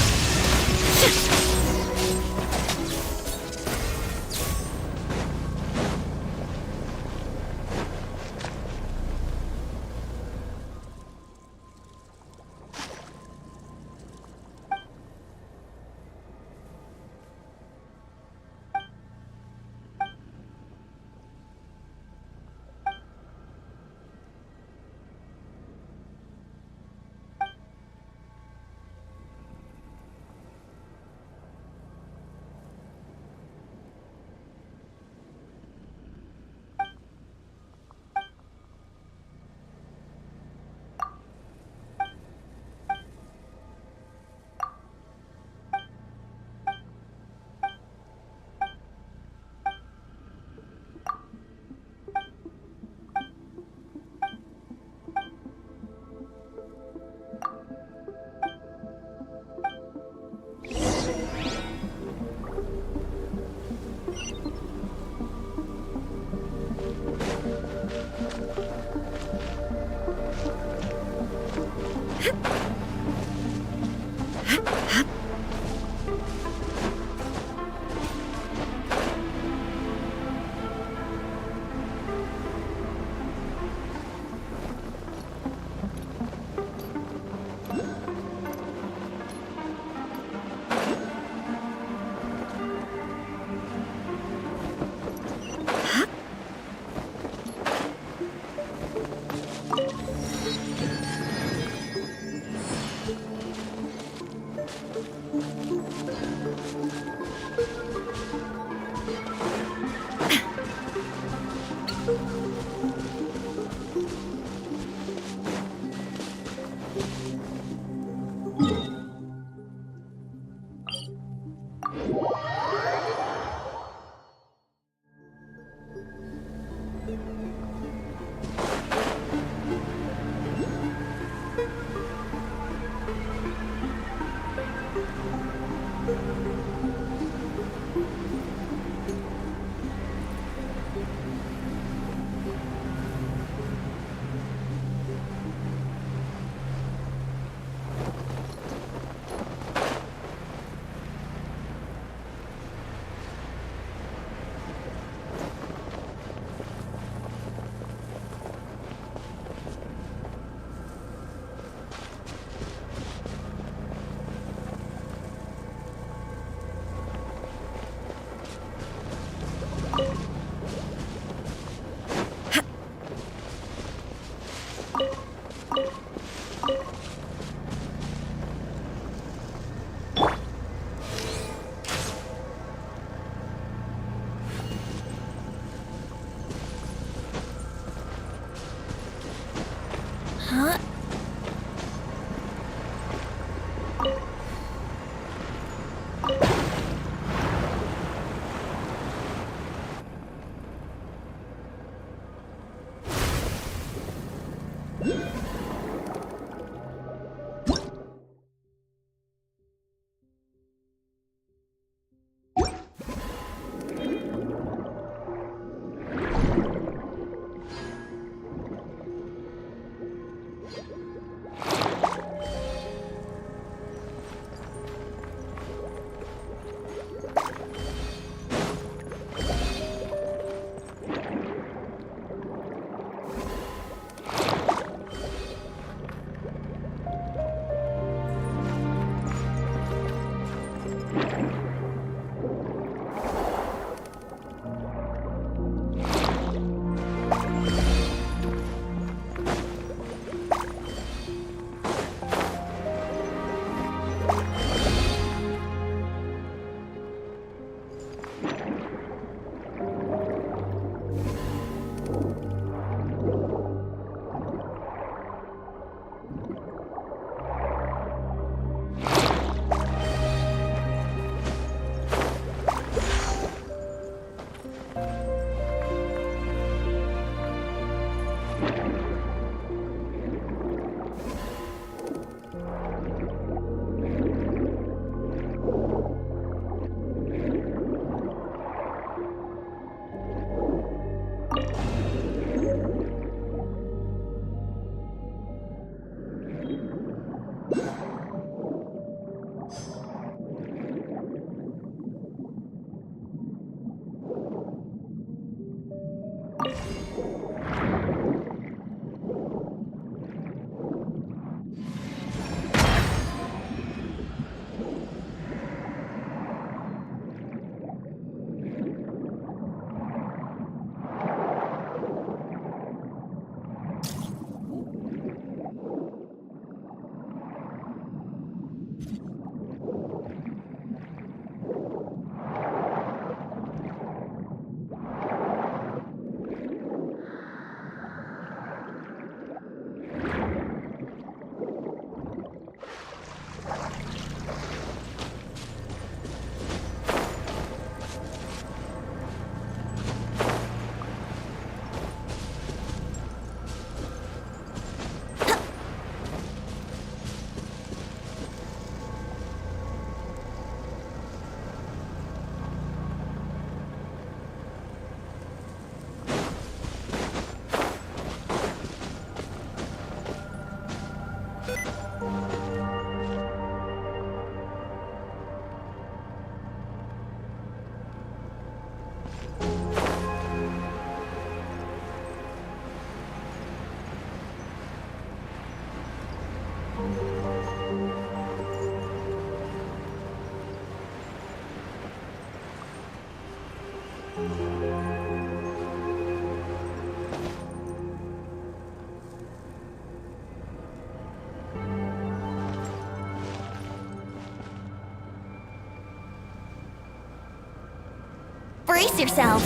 Brace yourselves.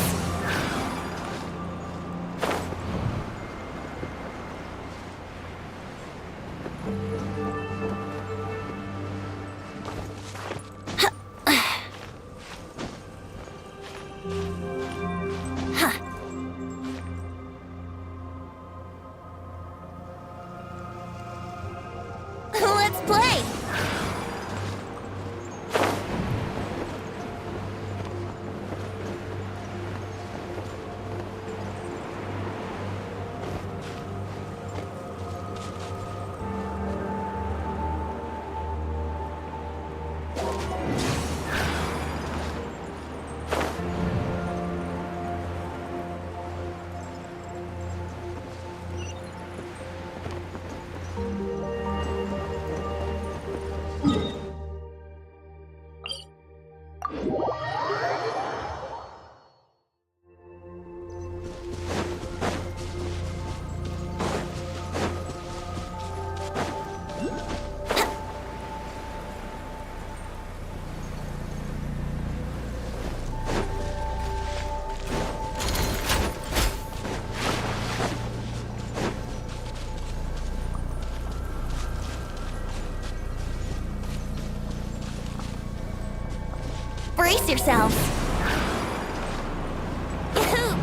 Let's play! Brace yourselves. Yahoo!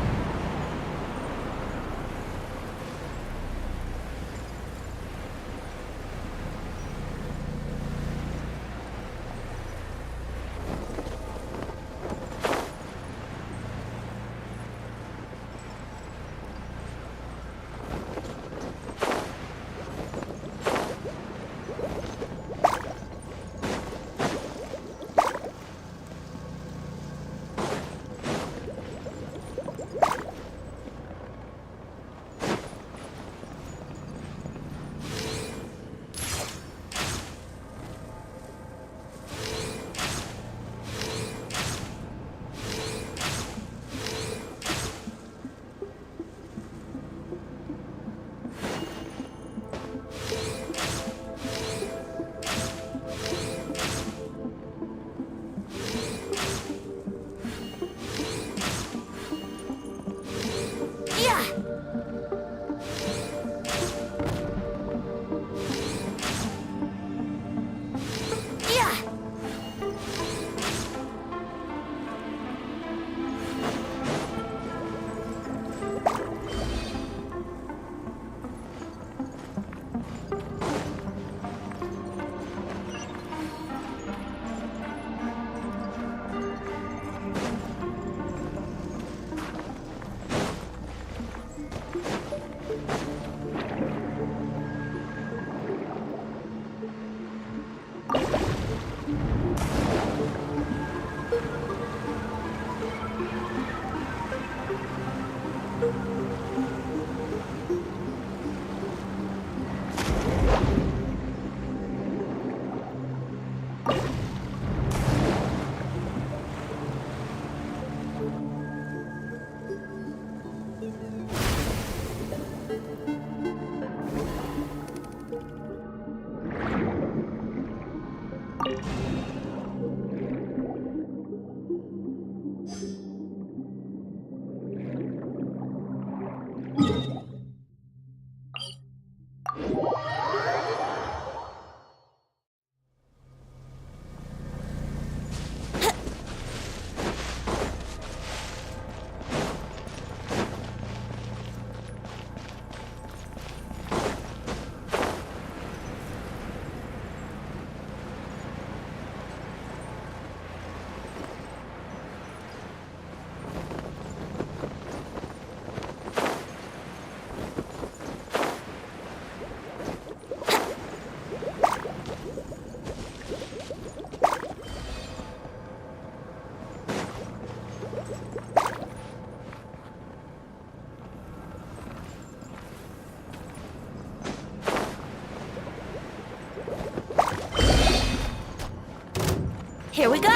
Here we go!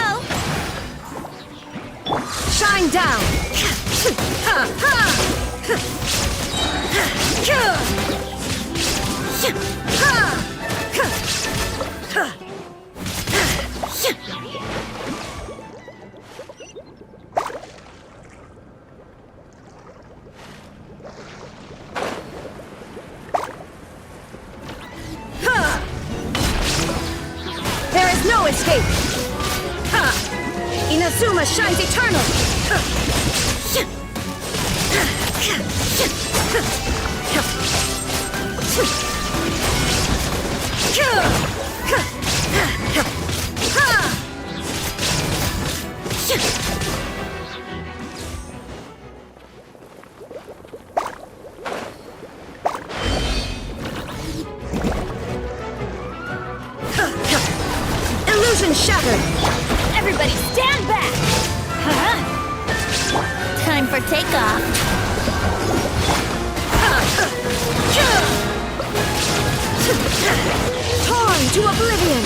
Shine down! There is no escape! Inazuma shines eternal! Illusion shattered! Everybody stand back! Time for takeoff. Torn to oblivion!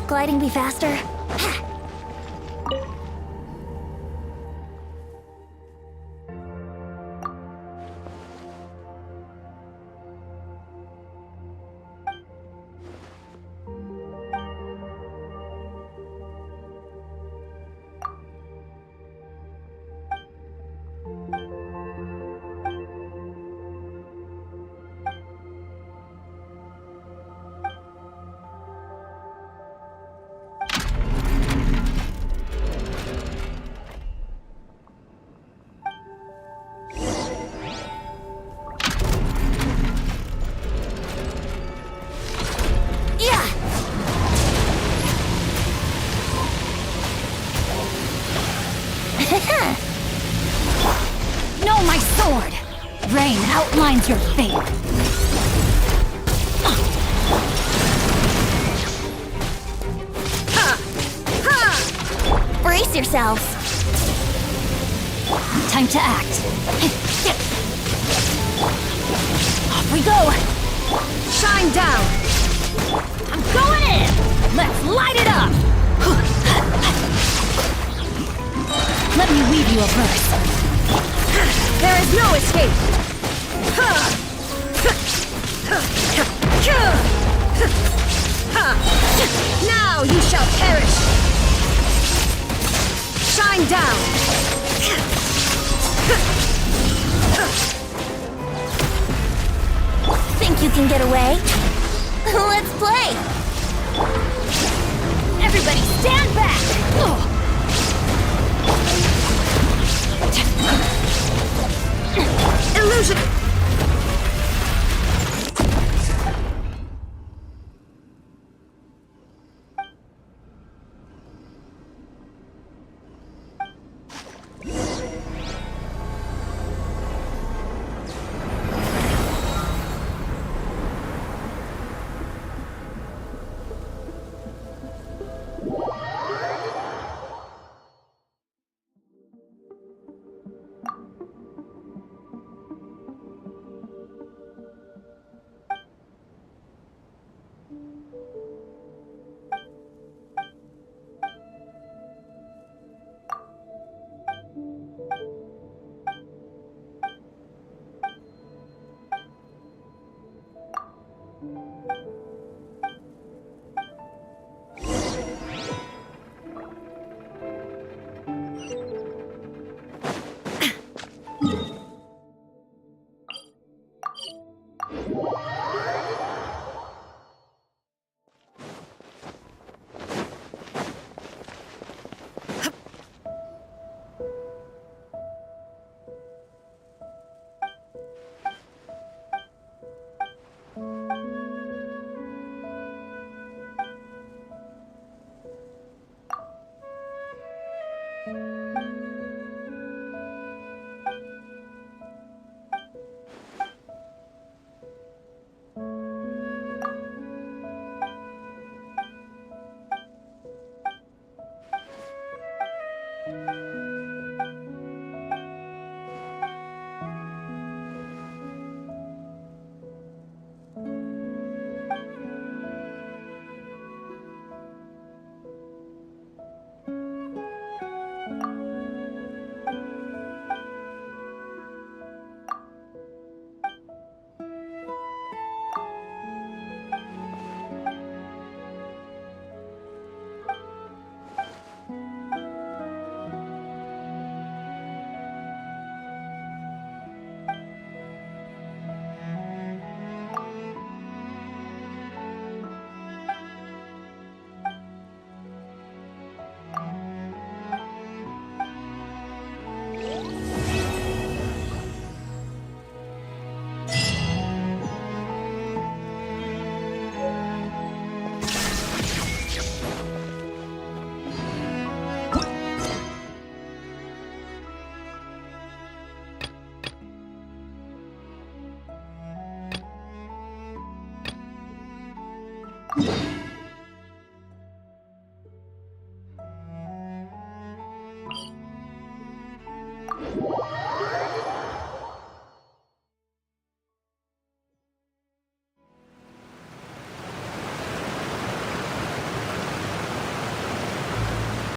gliding be faster? No, my sword! Rain outlines your fate. Brace yourselves. Time to act. Off we go! Shine down! I'm going in! Let's light it up! Let me weave you a verse. There is no escape! Now you shall perish! Shine down! Think you can get away? Let's play! Everybody stand back! Illusion!